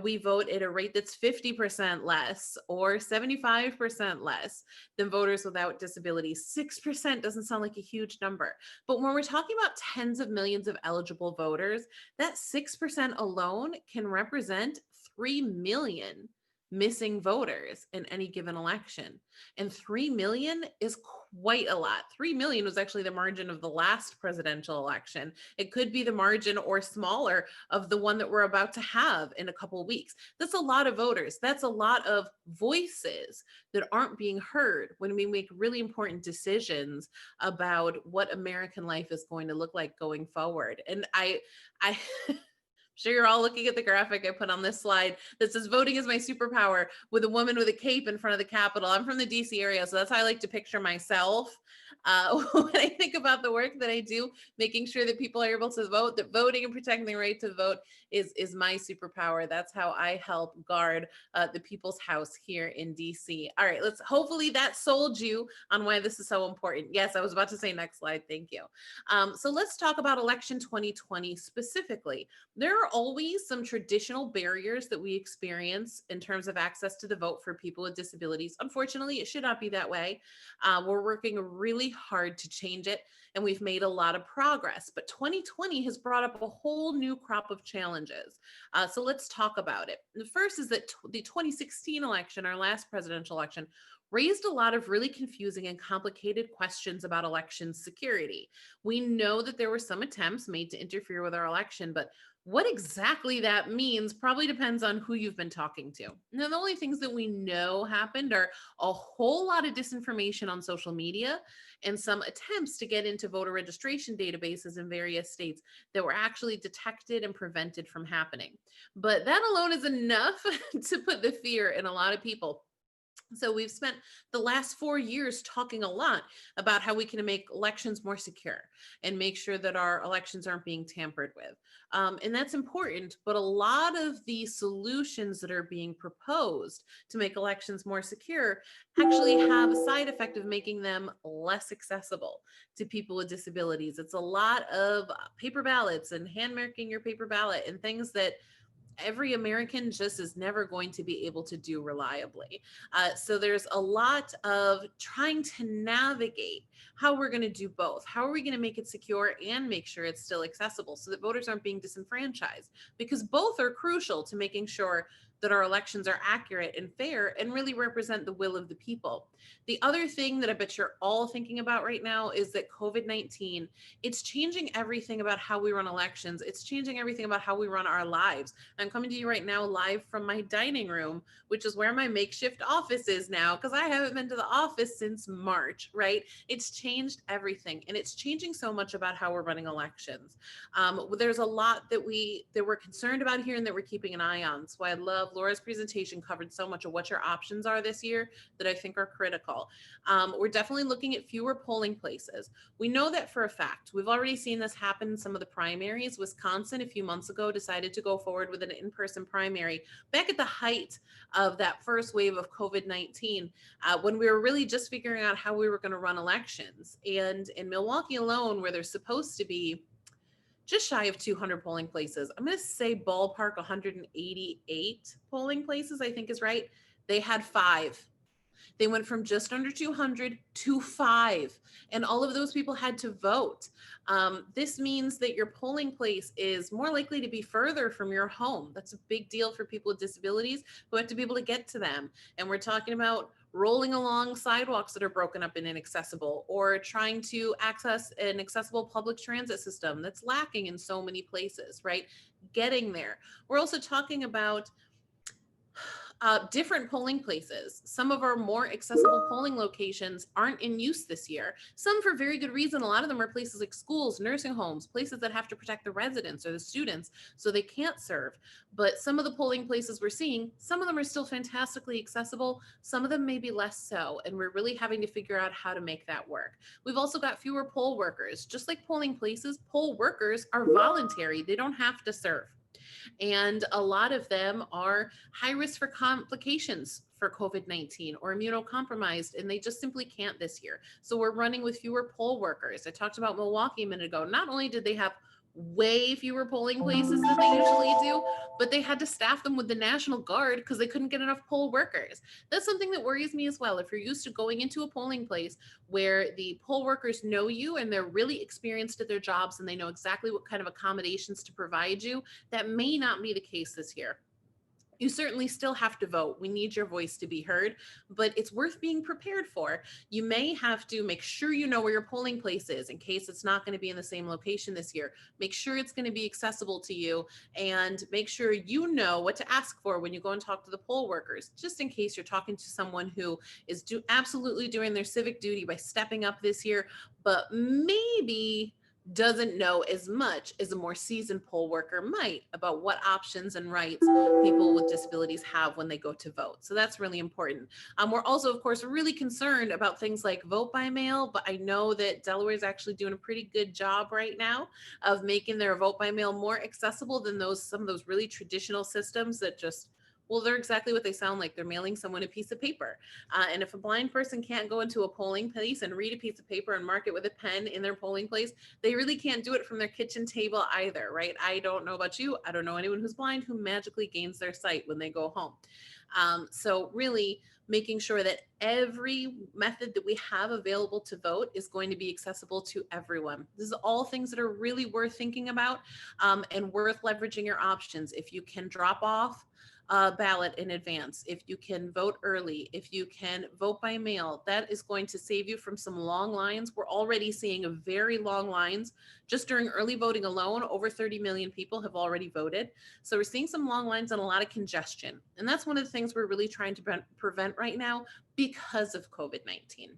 we vote at a rate that's 50% less or 75% less than voters without disabilities. 6% doesn't sound like a huge number. But when we're talking about tens of millions of eligible voters, that 6% alone can represent 3 million missing voters in any given election. And 3 million is quite a lot. 3 million was actually the margin of the last presidential election. It could be the margin or smaller of the one that we're about to have in a couple of weeks. That's a lot of voters. That's a lot of voices that aren't being heard when we make really important decisions about what American life is going to look like going forward. And I sure you're all looking at the graphic I put on this slide that says voting is my superpower with a woman with a cape in front of the Capitol. I'm from the DC area, so that's how I like to picture myself when I think about the work that I do, making sure that people are able to vote, that voting and protecting the right to vote is my superpower. That's how I help guard the people's house here in DC. All right, hopefully that sold you on why this is so important. Yes, I was about to say next slide, thank you. So let's talk about election 2020 specifically. There are always some traditional barriers that we experience in terms of access to the vote for people with disabilities. Unfortunately, it should not be that way. We're working really hard to change it, and we've made a lot of progress. But 2020 has brought up a whole new crop of challenges. So let's talk about it. The first is that the 2016 election, our last presidential election, raised a lot of really confusing and complicated questions about election security. We know that there were some attempts made to interfere with our election, but what exactly that means probably depends on who you've been talking to. Now, the only things that we know happened are a whole lot of disinformation on social media and some attempts to get into voter registration databases in various states that were actually detected and prevented from happening. But that alone is enough to put the fear in a lot of people. So we've spent the last 4 years talking a lot about how we can make elections more secure and make sure that our elections aren't being tampered with. And that's important, but a lot of the solutions that are being proposed to make elections more secure actually have a side effect of making them less accessible to people with disabilities. It's a lot of paper ballots and hand marking your paper ballot and things that every American just is never going to be able to do reliably. So there's a lot of trying to navigate how we're going to do both. How are we going to make it secure and make sure it's still accessible so that voters aren't being disenfranchised? Because both are crucial to making sure that our elections are accurate and fair and really represent the will of the people. The other thing that I bet you're all thinking about right now is that COVID-19, it's changing everything about how we run elections. It's changing everything about how we run our lives. I'm coming to you right now live from my dining room, which is where my makeshift office is now because I haven't been to the office since March, right? It's changed everything, and it's changing so much about how we're running elections. There's a lot that we're concerned about here and that we're keeping an eye on. So I love Laura's presentation covered so much of what your options are this year that I think are critical. We're definitely looking at fewer polling places. We know that for a fact. We've already seen this happen in some of the primaries. Wisconsin a few months ago decided to go forward with an in-person primary back at the height of that first wave of COVID-19 when we were really just figuring out how we were going to run elections. And in Milwaukee alone, where there's supposed to be just shy of 200 polling places, I'm going to say ballpark 188 polling places, I think is right. They had 5. They went from just under 200 to 5, and all of those people had to vote. This means that your polling place is more likely to be further from your home. That's a big deal for people with disabilities who have to be able to get to them. And we're talking about rolling along sidewalks that are broken up and inaccessible, or trying to access an accessible public transit system that's lacking in so many places, right? Getting there. We're also talking about different polling places. Some of our more accessible polling locations aren't in use this year. Some for very good reason. A lot of them are places like schools, nursing homes, places that have to protect the residents or the students, so they can't serve. But some of the polling places we're seeing, some of them are still fantastically accessible. Some of them may be less so, and we're really having to figure out how to make that work. We've also got fewer poll workers. Just like polling places, poll workers are voluntary. They don't have to serve. And a lot of them are high risk for complications for COVID-19 or immunocompromised, and they just simply can't this year. So we're running with fewer poll workers. I talked about Milwaukee a minute ago. Not only did they have way fewer polling places than they usually do, but they had to staff them with the National Guard because they couldn't get enough poll workers. That's something that worries me as well. If you're used to going into a polling place where the poll workers know you and they're really experienced at their jobs and they know exactly what kind of accommodations to provide you, that may not be the case this year. You certainly still have to vote. We need your voice to be heard, but it's worth being prepared for. You may have to make sure you know where your polling place is in case it's not going to be in the same location this year. Make sure it's going to be accessible to you, and make sure you know what to ask for when you go and talk to the poll workers, just in case you're talking to someone who is absolutely doing their civic duty by stepping up this year, but maybe doesn't know as much as a more seasoned poll worker might about what options and rights people with disabilities have when they go to vote. So that's really important. We're also, of course, really concerned about things like vote by mail, but I know that Delaware is actually doing a pretty good job right now of making their vote by mail more accessible than some of those really traditional systems that just, well, they're exactly what they sound like. They're mailing someone a piece of paper. And if a blind person can't go into a polling place and read a piece of paper and mark it with a pen in their polling place, they really can't do it from their kitchen table either, right? I don't know about you. I don't know anyone who's blind who magically gains their sight when they go home. So really making sure that every method that we have available to vote is going to be accessible to everyone. This is all things that are really worth thinking about and worth leveraging your options. If you can drop off ballot in advance, if you can vote early, if you can vote by mail, that is going to save you from some long lines. We're already seeing very long lines. Just during early voting alone, over 30 million people have already voted. So we're seeing some long lines and a lot of congestion. And that's one of the things we're really trying to prevent right now because of COVID-19.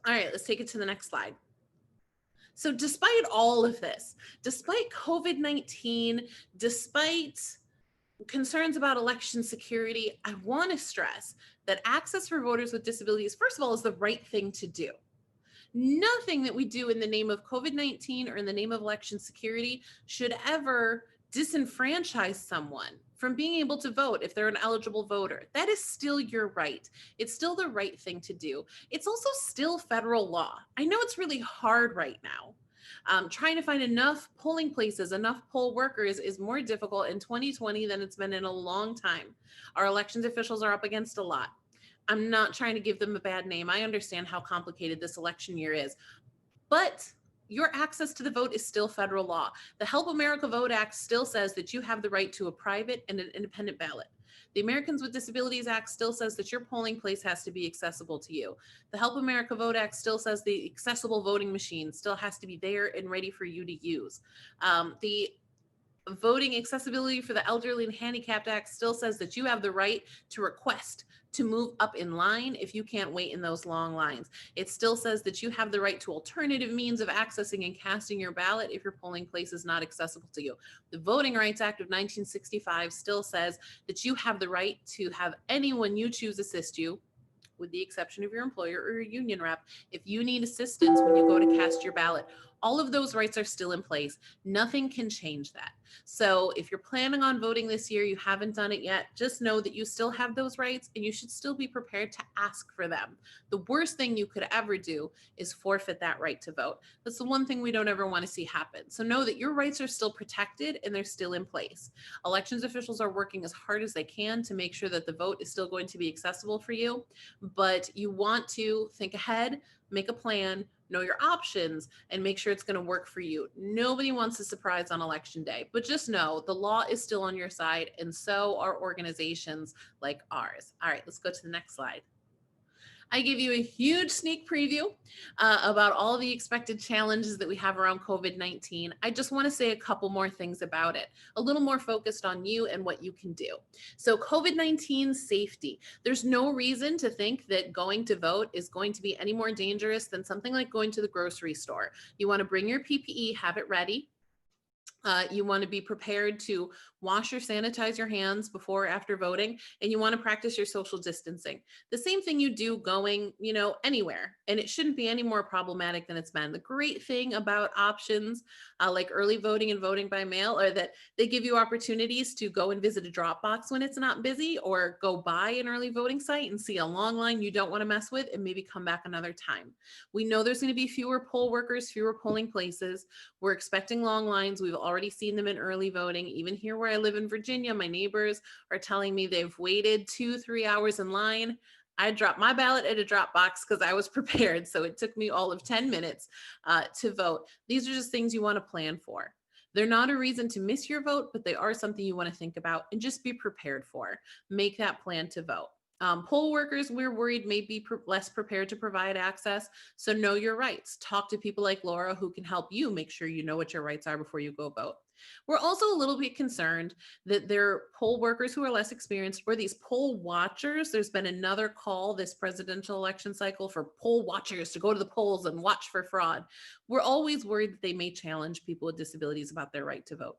All right, let's take it to the next slide. So despite all of this, despite COVID-19, despite concerns about election security, I want to stress that access for voters with disabilities, first of all, is the right thing to do. Nothing that we do in the name of COVID-19 or in the name of election security should ever disenfranchise someone from being able to vote if they're an eligible voter. That is still your right. It's still the right thing to do. It's also still federal law. I know it's really hard right now. Trying to find enough polling places, enough poll workers is more difficult in 2020 than it's been in a long time. Our elections officials are up against a lot. I'm not trying to give them a bad name. I understand how complicated this election year is, but your access to the vote is still federal law. The Help America Vote Act still says that you have the right to a private and an independent ballot. The Americans with Disabilities Act still says that your polling place has to be accessible to you. The Help America Vote Act still says the accessible voting machine still has to be there and ready for you to use. The Voting Accessibility for the Elderly and Handicapped Act still says that you have the right to request to move up in line if you can't wait in those long lines. It still says that you have the right to alternative means of accessing and casting your ballot if your polling place is not accessible to you. The Voting Rights Act of 1965 still says that you have the right to have anyone you choose assist you, with the exception of your employer or your union rep, if you need assistance when you go to cast your ballot. All of those rights are still in place. Nothing can change that. So if you're planning on voting this year, you haven't done it yet, just know that you still have those rights and you should still be prepared to ask for them. The worst thing you could ever do is forfeit that right to vote. That's the one thing we don't ever want to see happen. So know that your rights are still protected and they're still in place. Elections officials are working as hard as they can to make sure that the vote is still going to be accessible for you, but you want to think ahead, make a plan, know your options, and make sure it's going to work for you. Nobody wants a surprise on election day, but just know the law is still on your side, and so are organizations like ours. All right, let's go to the next slide. I gave you a huge sneak preview about all the expected challenges that we have around COVID-19. I just want to say a couple more things about it, a little more focused on you and what you can do. So COVID-19 safety. There's no reason to think that going to vote is going to be any more dangerous than something like going to the grocery store. You want to bring your PPE, have it ready. You want to be prepared to wash or sanitize your hands before or after voting, and you want to practice your social distancing. The same thing you do going, anywhere, and it shouldn't be any more problematic than it's been. The great thing about options like early voting and voting by mail are that they give you opportunities to go and visit a drop box when it's not busy, or go by an early voting site and see a long line you don't want to mess with and maybe come back another time. We know there's going to be fewer poll workers, fewer polling places. We're expecting long lines. We've already seen them in early voting. Even here where I live in Virginia, my neighbors are telling me they've waited 2-3 hours in line. I dropped my ballot at a drop box because I was prepared. So it took me all of 10 minutes to vote. These are just things you want to plan for. They're not a reason to miss your vote, but they are something you want to think about and just be prepared for. Make that plan to vote. Poll workers, we're worried, may be less prepared to provide access. So know your rights. Talk to people like Laura who can help you make sure you know what your rights are before you go vote. We're also a little bit concerned that there are poll workers who are less experienced, or these poll watchers. There's been another call this presidential election cycle for poll watchers to go to the polls and watch for fraud. We're always worried that they may challenge people with disabilities about their right to vote.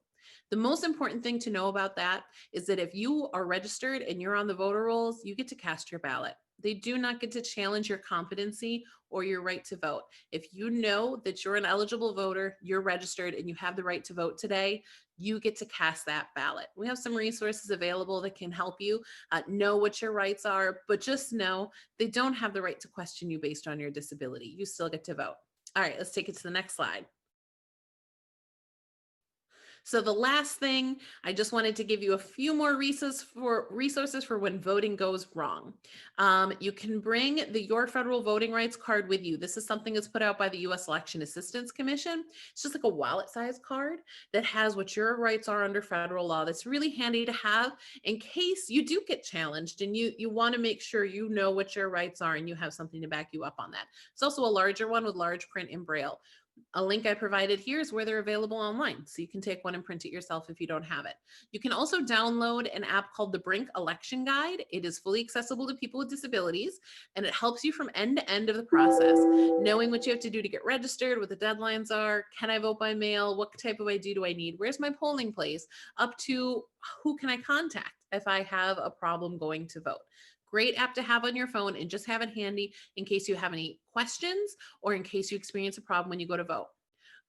The most important thing to know about that is that if you are registered and you're on the voter rolls, you get to cast your ballot. They do not get to challenge your competency or your right to vote. If you know that you're an eligible voter, you're registered, and you have the right to vote today, you get to cast that ballot. We have some resources available that can help you know what your rights are, but just know they don't have the right to question you based on your disability. You still get to vote. All right, let's take it to the next slide. So the last thing, I just wanted to give you a few more resources for when voting goes wrong. You can bring your federal voting rights card with you. This is something that's put out by the U.S. Election Assistance Commission. It's just like a wallet-sized card that has what your rights are under federal law. That's really handy to have in case you do get challenged and you want to make sure you know what your rights are and you have something to back you up on that. It's also a larger one with large print in Braille. A link I provided here is where they're available online, so you can take one and print it yourself if you don't have it. You can also download an app called the Brink Election Guide. It is fully accessible to people with disabilities, and it helps you from end to end of the process, knowing what you have to do to get registered, what the deadlines are, can I vote by mail, what type of ID do I need, where's my polling place, up to who can I contact if I have a problem going to vote. Great app to have on your phone, and just have it handy in case you have any questions or in case you experience a problem when you go to vote.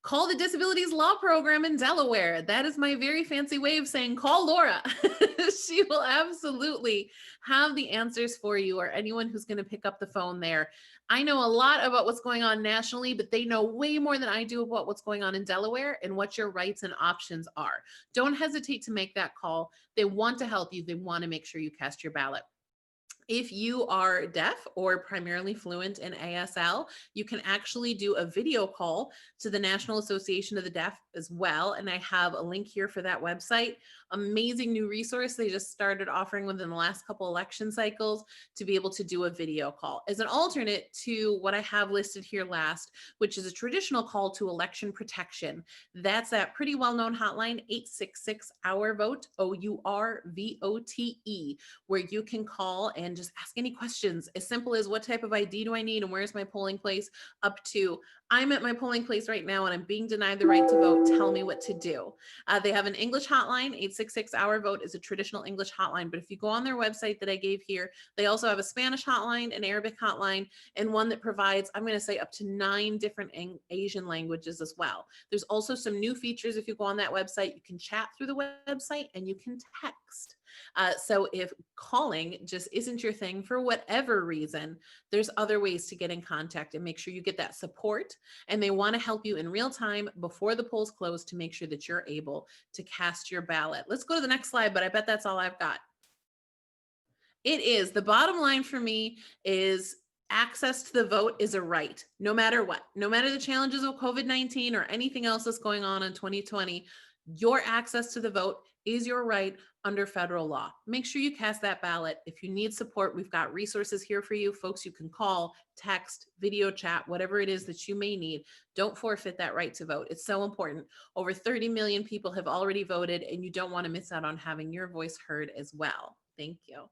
Call the Disabilities Law Program in Delaware. That is my very fancy way of saying call Laura. She will absolutely have the answers for you, or anyone who's going to pick up the phone there. I know a lot about what's going on nationally, but they know way more than I do about what's going on in Delaware and what your rights and options are. Don't hesitate to make that call. They want to help you. They want to make sure you cast your ballot. If you are deaf or primarily fluent in ASL, you can actually do a video call to the National Association of the Deaf as well. And I have a link here for that website. Amazing new resource they just started offering within the last couple election cycles to be able to do a video call as an alternate to what I have listed here last, which is a traditional call to election protection. That's that pretty well-known hotline, 866-OUR-VOTE, OURVOTE, where you can call and just ask any questions, as simple as what type of ID do I need and where's my polling place, up to I'm at my polling place right now and I'm being denied the right to vote. Tell me what to do. They have an English hotline. 866-OUR-VOTE is a traditional English hotline, but if you go on their website that I gave here, they also have a Spanish hotline, an Arabic hotline, and one that provides, I'm going to say, up to 9 different Asian languages as well. There's also some new features. If you go on that website, you can chat through the website and you can text. So if calling just isn't your thing for whatever reason, there's other ways to get in contact and make sure you get that support. And they want to help you in real time before the polls close to make sure that you're able to cast your ballot. Let's go to the next slide, but I bet that's all I've got. It is. The bottom line for me is access to the vote is a right, no matter what. No matter the challenges of COVID-19 or anything else that's going on in 2020, your access to the vote is your right under federal law. Make sure you cast that ballot. If you need support, we've got resources here for you. Folks you can call, text, video chat, whatever it is that you may need. Don't forfeit that right to vote. It's so important. Over 30 million people have already voted, and you don't want to miss out on having your voice heard as well. Thank you.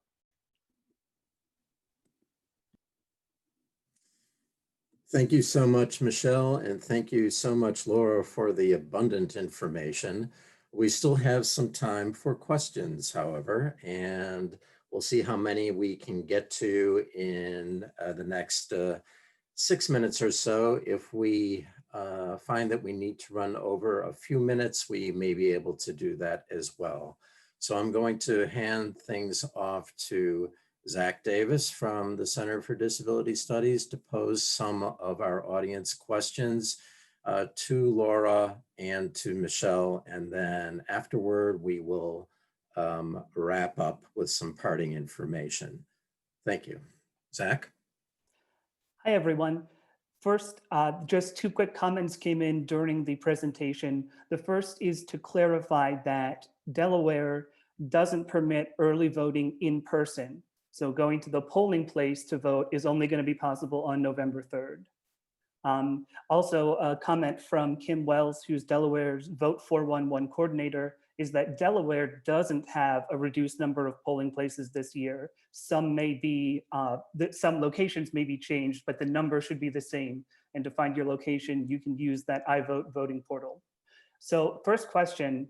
Thank you so much, Michelle, and thank you so much, Laura, for the abundant information. We still have some time for questions, however, and we'll see how many we can get to in the next 6 minutes or so. If we find that we need to run over a few minutes, we may be able to do that as well. So I'm going to hand things off to Zach Davis from the Center for Disability Studies to pose some of our audience questions to Laura and to Michelle. And then afterward, we will wrap up with some parting information. Thank you. Zach? Hi, everyone. First, just two quick comments came in during the presentation. The first is to clarify that Delaware doesn't permit early voting in person. So going to the polling place to vote is only going to be possible on November 3rd. Also, a comment from Kim Wells, who's Delaware's Vote 411 coordinator, is that Delaware doesn't have a reduced number of polling places this year. Some may be, some locations may be changed, but the number should be the same. And to find your location, you can use that iVote voting portal. So first question,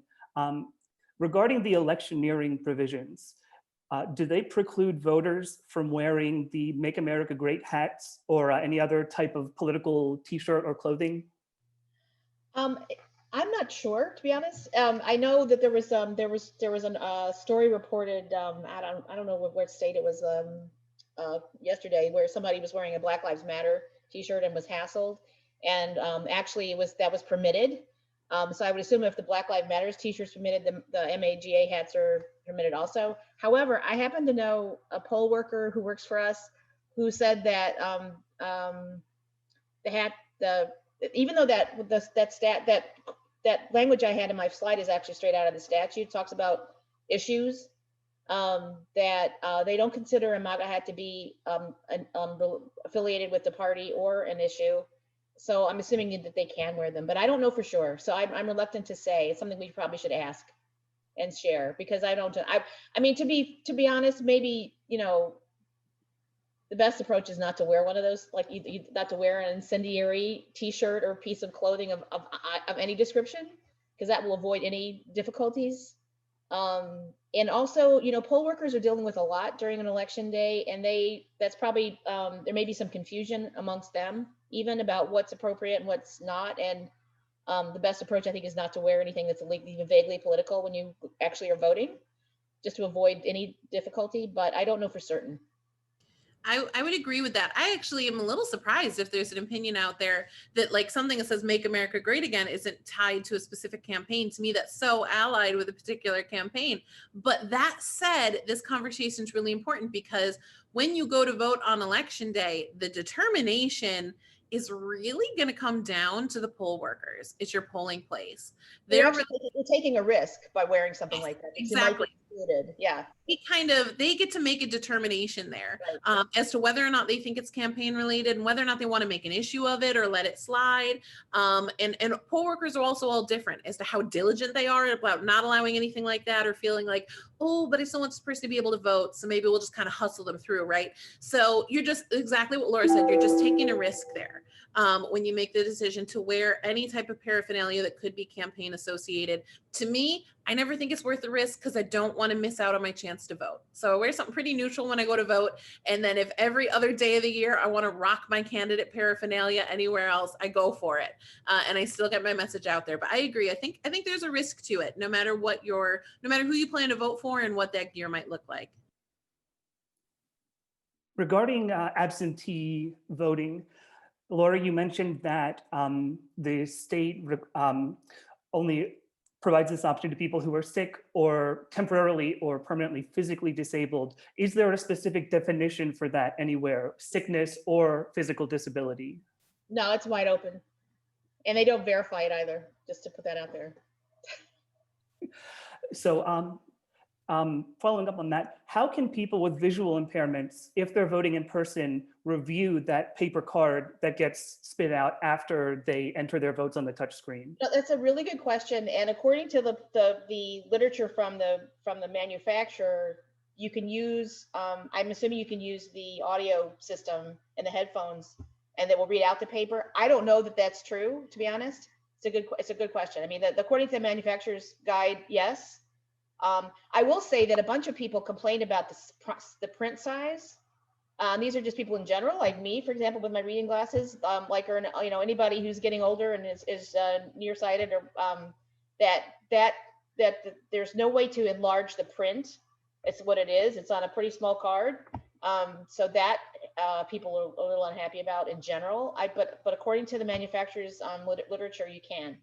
regarding the electioneering provisions, do they preclude voters from wearing the Make America Great hats or any other type of political t-shirt or clothing? I'm not sure, to be honest. I know that there was a story reported. I don't know what state it was yesterday, where somebody was wearing a Black Lives Matter T-shirt and was hassled, and actually that was permitted. So I would assume if the Black Lives Matters T-shirts permitted, the MAGA hats are permitted also. However, I happen to know a poll worker who works for us who said that even though that language I had in my slide is actually straight out of the statute, talks about issues that they don't consider a MAGA hat to be affiliated with the party or an issue. So I'm assuming that they can wear them, but I don't know for sure. So I'm reluctant to say. It's something we probably should ask and share, because I mean, to be honest, maybe, the best approach is not to wear one of those, like not to wear an incendiary T-shirt or piece of clothing of any description, because that will avoid any difficulties. And also, poll workers are dealing with a lot during an election day, and that's probably, there may be some confusion amongst them even about what's appropriate and what's not. And the best approach, I think, is not to wear anything that's even vaguely political when you actually are voting, just to avoid any difficulty. But I don't know for certain. I would agree with that. I actually am a little surprised if there's an opinion out there that like something that says Make America Great Again isn't tied to a specific campaign. To me, that's so allied with a particular campaign. But that said, this conversation is really important, because when you go to vote on election day, the determination is really going to come down to the poll workers. It's your polling place. They're taking a risk by wearing something like that. Exactly. Yeah. They get to make a determination there, right, as to whether or not they think it's campaign related and whether or not they want to make an issue of it or let it slide. And poll workers are also all different as to how diligent they are about not allowing anything like that, or feeling like, oh, but I still want this person to be able to vote, so maybe we'll just kind of hustle them through, right? So you're just exactly what Laura said. You're just taking a risk there. When you make the decision to wear any type of paraphernalia that could be campaign associated. To me, I never think it's worth the risk, because I don't want to miss out on my chance to vote. So I wear something pretty neutral when I go to vote. And then if every other day of the year I want to rock my candidate paraphernalia anywhere else, I go for it. And I still get my message out there. But I agree. I think there's a risk to it, no matter who you plan to vote for and what that gear might look like. Regarding absentee voting, Laura, you mentioned that the state only provides this option to people who are sick or temporarily or permanently physically disabled. Is there a specific definition for that anywhere, sickness or physical disability? No, it's wide open. And they don't verify it either, just to put that out there. So following up on that, how can people with visual impairments, if they're voting in person, review that paper card that gets spit out after they enter their votes on the touchscreen? No, that's a really good question. And according to the literature from the manufacturer, you can use, I'm assuming you can use the audio system and the headphones and that will read out the paper. I don't know that that's true, to be honest. It's a good question. I mean, according to the manufacturer's guide, yes. I will say that a bunch of people complained about the print size. These are just people in general, like me, for example, with my reading glasses, or anybody who's getting older and is nearsighted, or that there's no way to enlarge the print. It's what it is. It's on a pretty small card. So that people are a little unhappy about in general. But according to the manufacturer's literature, you can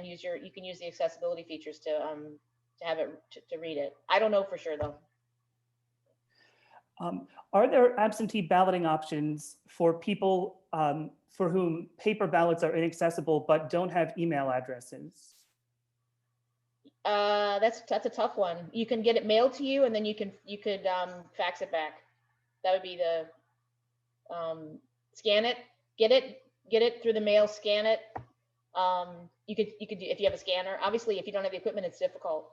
use the accessibility features to have it to read it. I don't know for sure though. Are there absentee balloting options for people for whom paper ballots are inaccessible but don't have email addresses? That's a tough one. You can get it mailed to you, and then you could fax it back. That would be the scan it, get it through the mail, scan it. You could do, if you have a scanner. Obviously, if you don't have the equipment, it's difficult.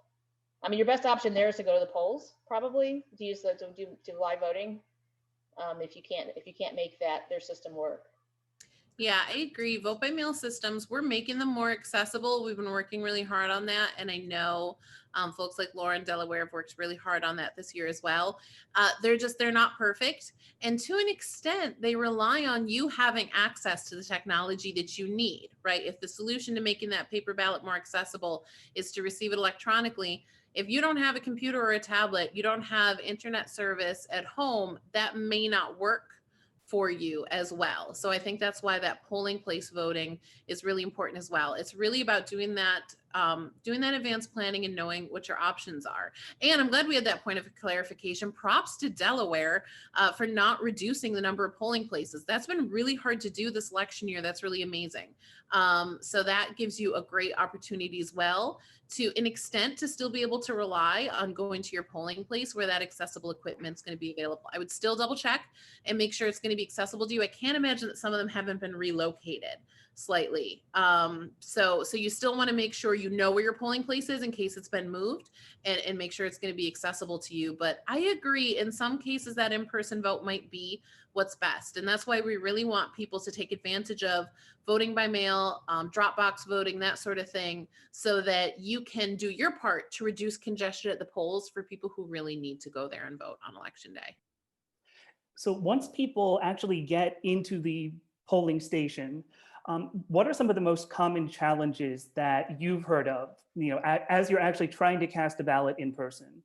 I mean, your best option there is to go to the polls, probably, to use to do live voting. If you can't make their system work. Yeah, I agree. Vote by mail systems, we're making them more accessible. We've been working really hard on that. And I know folks like Laura in Delaware have worked really hard on that this year as well. They're not perfect. And to an extent, they rely on you having access to the technology that you need, right? If the solution to making that paper ballot more accessible is to receive it electronically, if you don't have a computer or a tablet, you don't have internet service at home, that may not work for you as well. So I think that's why that polling place voting is really important as well. It's really about doing that advanced planning and knowing what your options are. And I'm glad we had that point of clarification. Props to Delaware for not reducing the number of polling places. That's been really hard to do this election year. That's really amazing. So that gives you a great opportunity as well to an extent to still be able to rely on going to your polling place where that accessible equipment is going to be available. I would still double check and make sure it's going to be accessible to you. I can't imagine that some of them haven't been relocated slightly. So you still want to make sure you know where your polling place is in case it's been moved, and make sure it's going to be accessible to you. But I agree, in some cases that in-person vote might be what's best. And that's why we really want people to take advantage of voting by mail, Dropbox voting, that sort of thing, so that you can do your part to reduce congestion at the polls for people who really need to go there and vote on election day. So once people actually get into the polling station, what are some of the most common challenges that you've heard of, as you're actually trying to cast a ballot in person?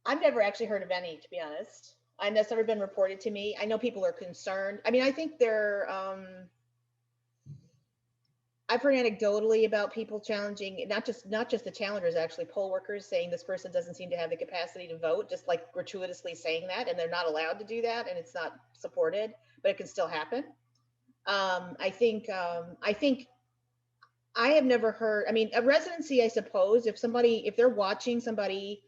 I've never actually heard of any, to be honest. And that's never been reported to me. I know people are concerned. I mean, I think I've heard anecdotally about people challenging, not just the challengers, actually poll workers saying this person doesn't seem to have the capacity to vote, just like gratuitously saying that, and they're not allowed to do that, and it's not supported, but it can still happen. I think I have never heard, I mean, a residency, I suppose, if they're watching somebody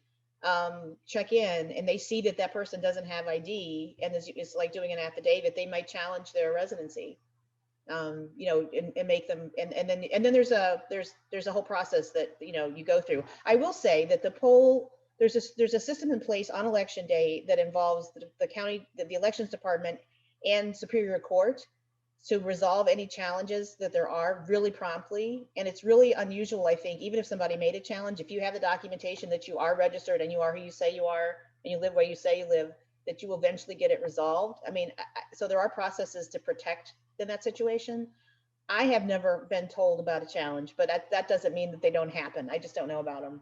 check in and they see that person doesn't have ID and it's like doing an affidavit, they might challenge their residency, and make them, and then there's a whole process that you go through. I will say that there's a system in place on election day that involves the county, the elections department, and Superior Court to resolve any challenges that there are really promptly. And it's really unusual, I think, even if somebody made a challenge, if you have the documentation that you are registered and you are who you say you are and you live where you say you live, that you will eventually get it resolved. I mean, so there are processes to protect in that situation. I have never been told about a challenge, but that doesn't mean that they don't happen. I just don't know about them.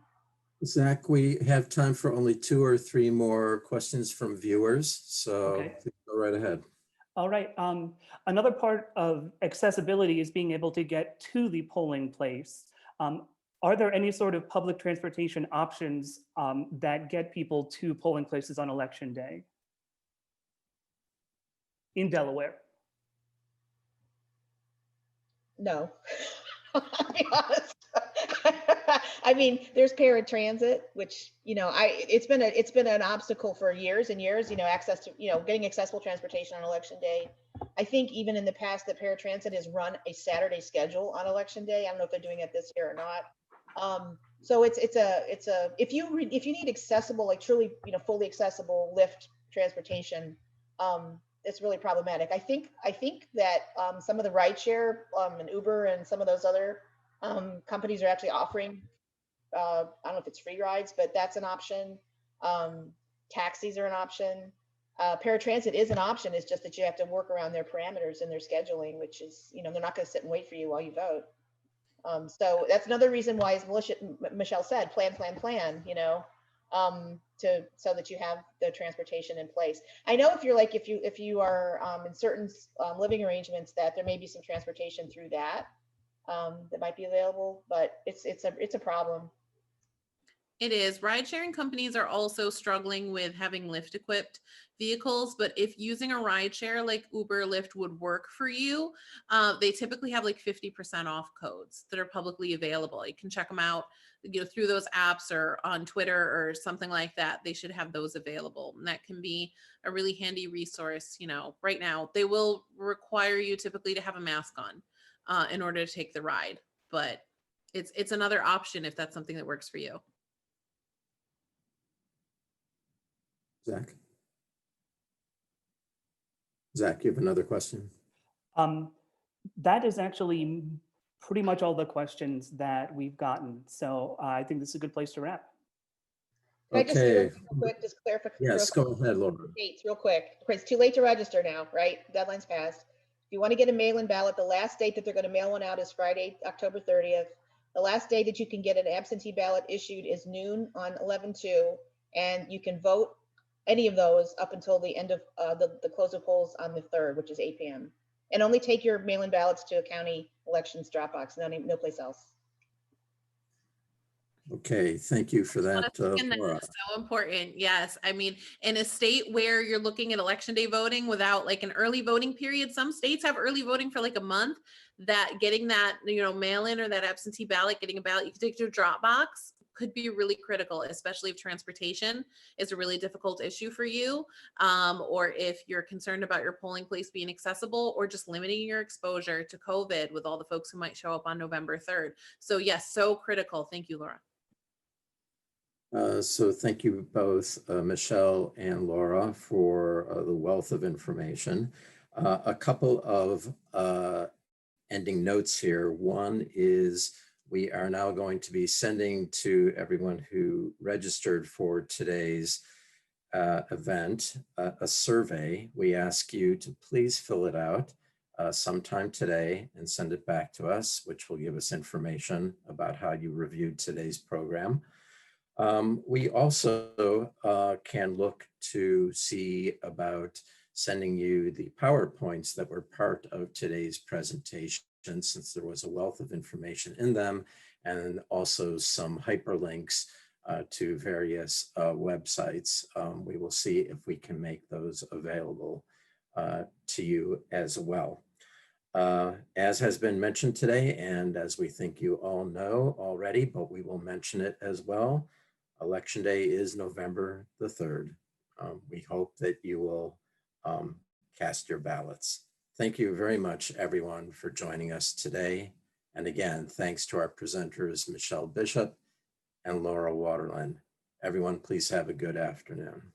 Zach, we have time for only 2 or 3 more questions from viewers, so Okay. Please go right ahead. All right. Another part of accessibility is being able to get to the polling place. Are there any sort of public transportation options that get people to polling places on election day in Delaware? No, I'll be honest. I mean, there's paratransit, which, it's been an obstacle for years and years, access to, getting accessible transportation on election day. I think even in the past that paratransit has run a Saturday schedule on election day. I don't know if they're doing it this year or not. So if you need accessible, like truly, fully accessible Lyft transportation, it's really problematic. I think that some of the rideshare and Uber and some of those other companies are actually offering, I don't know if it's free rides, but that's an option. Taxis are an option. Paratransit is an option. It's just that you have to work around their parameters and their scheduling, which is, they're not going to sit and wait for you while you vote. So that's another reason why, as Michelle said, plan, so that you have the transportation in place. I know if you are in certain living arrangements, that there may be some transportation through that that might be available, but it's a problem. It is. Ride sharing companies are also struggling with having Lyft equipped vehicles, but if using a ride share like Uber, Lyft would work for you, they typically have like 50% off codes that are publicly available. You can check them out, through those apps or on Twitter or something like that. They should have those available. And that can be a really handy resource. Right now they will require you typically to have a mask on in order to take the ride, but it's another option if that's something that works for you. Zach, you have another question? That is actually pretty much all the questions that we've gotten. So I think this is a good place to wrap. Can I just say Okay. real quick, just clarify? Yes, go ahead, Laura. Dates real quick. It's too late to register now, right? Deadline's passed. If you want to get a mail-in ballot, the last date that they're going to mail one out is Friday, October 30th. The last day that you can get an absentee ballot issued is noon on 11/2, and you can vote any of those up until the end of the close of polls on the 3rd, which is 8 p.m. And only take your mail-in ballots to a county elections drop box, no place else. Okay, thank you for that, Laura. That's so important. Yes. I mean, in a state where you're looking at election day voting without like an early voting period, some states have early voting for like a month, that getting that, mail in or that absentee ballot, getting a ballot you can take to a drop box could be really critical, especially if transportation is a really difficult issue for you, or if you're concerned about your polling place being accessible, or just limiting your exposure to COVID with all the folks who might show up on November 3rd. So yes, so critical. Thank you, Laura. So thank you both, Michelle and Laura, for the wealth of information. A couple of ending notes here. One is we are now going to be sending to everyone who registered for today's event a survey. We ask you to please fill it out sometime today and send it back to us, which will give us information about how you reviewed today's program. We also can look to see about sending you the PowerPoints that were part of today's presentation, since there was a wealth of information in them, and also some hyperlinks to various websites. We will see if we can make those available to you as well. As has been mentioned today, and as we think you all know already, but we will mention it as well, Election Day is November the 3rd. We hope that you will cast your ballots. Thank you very much, everyone, for joining us today. And again, thanks to our presenters, Michelle Bishop and Laura Waterland. Everyone, please have a good afternoon.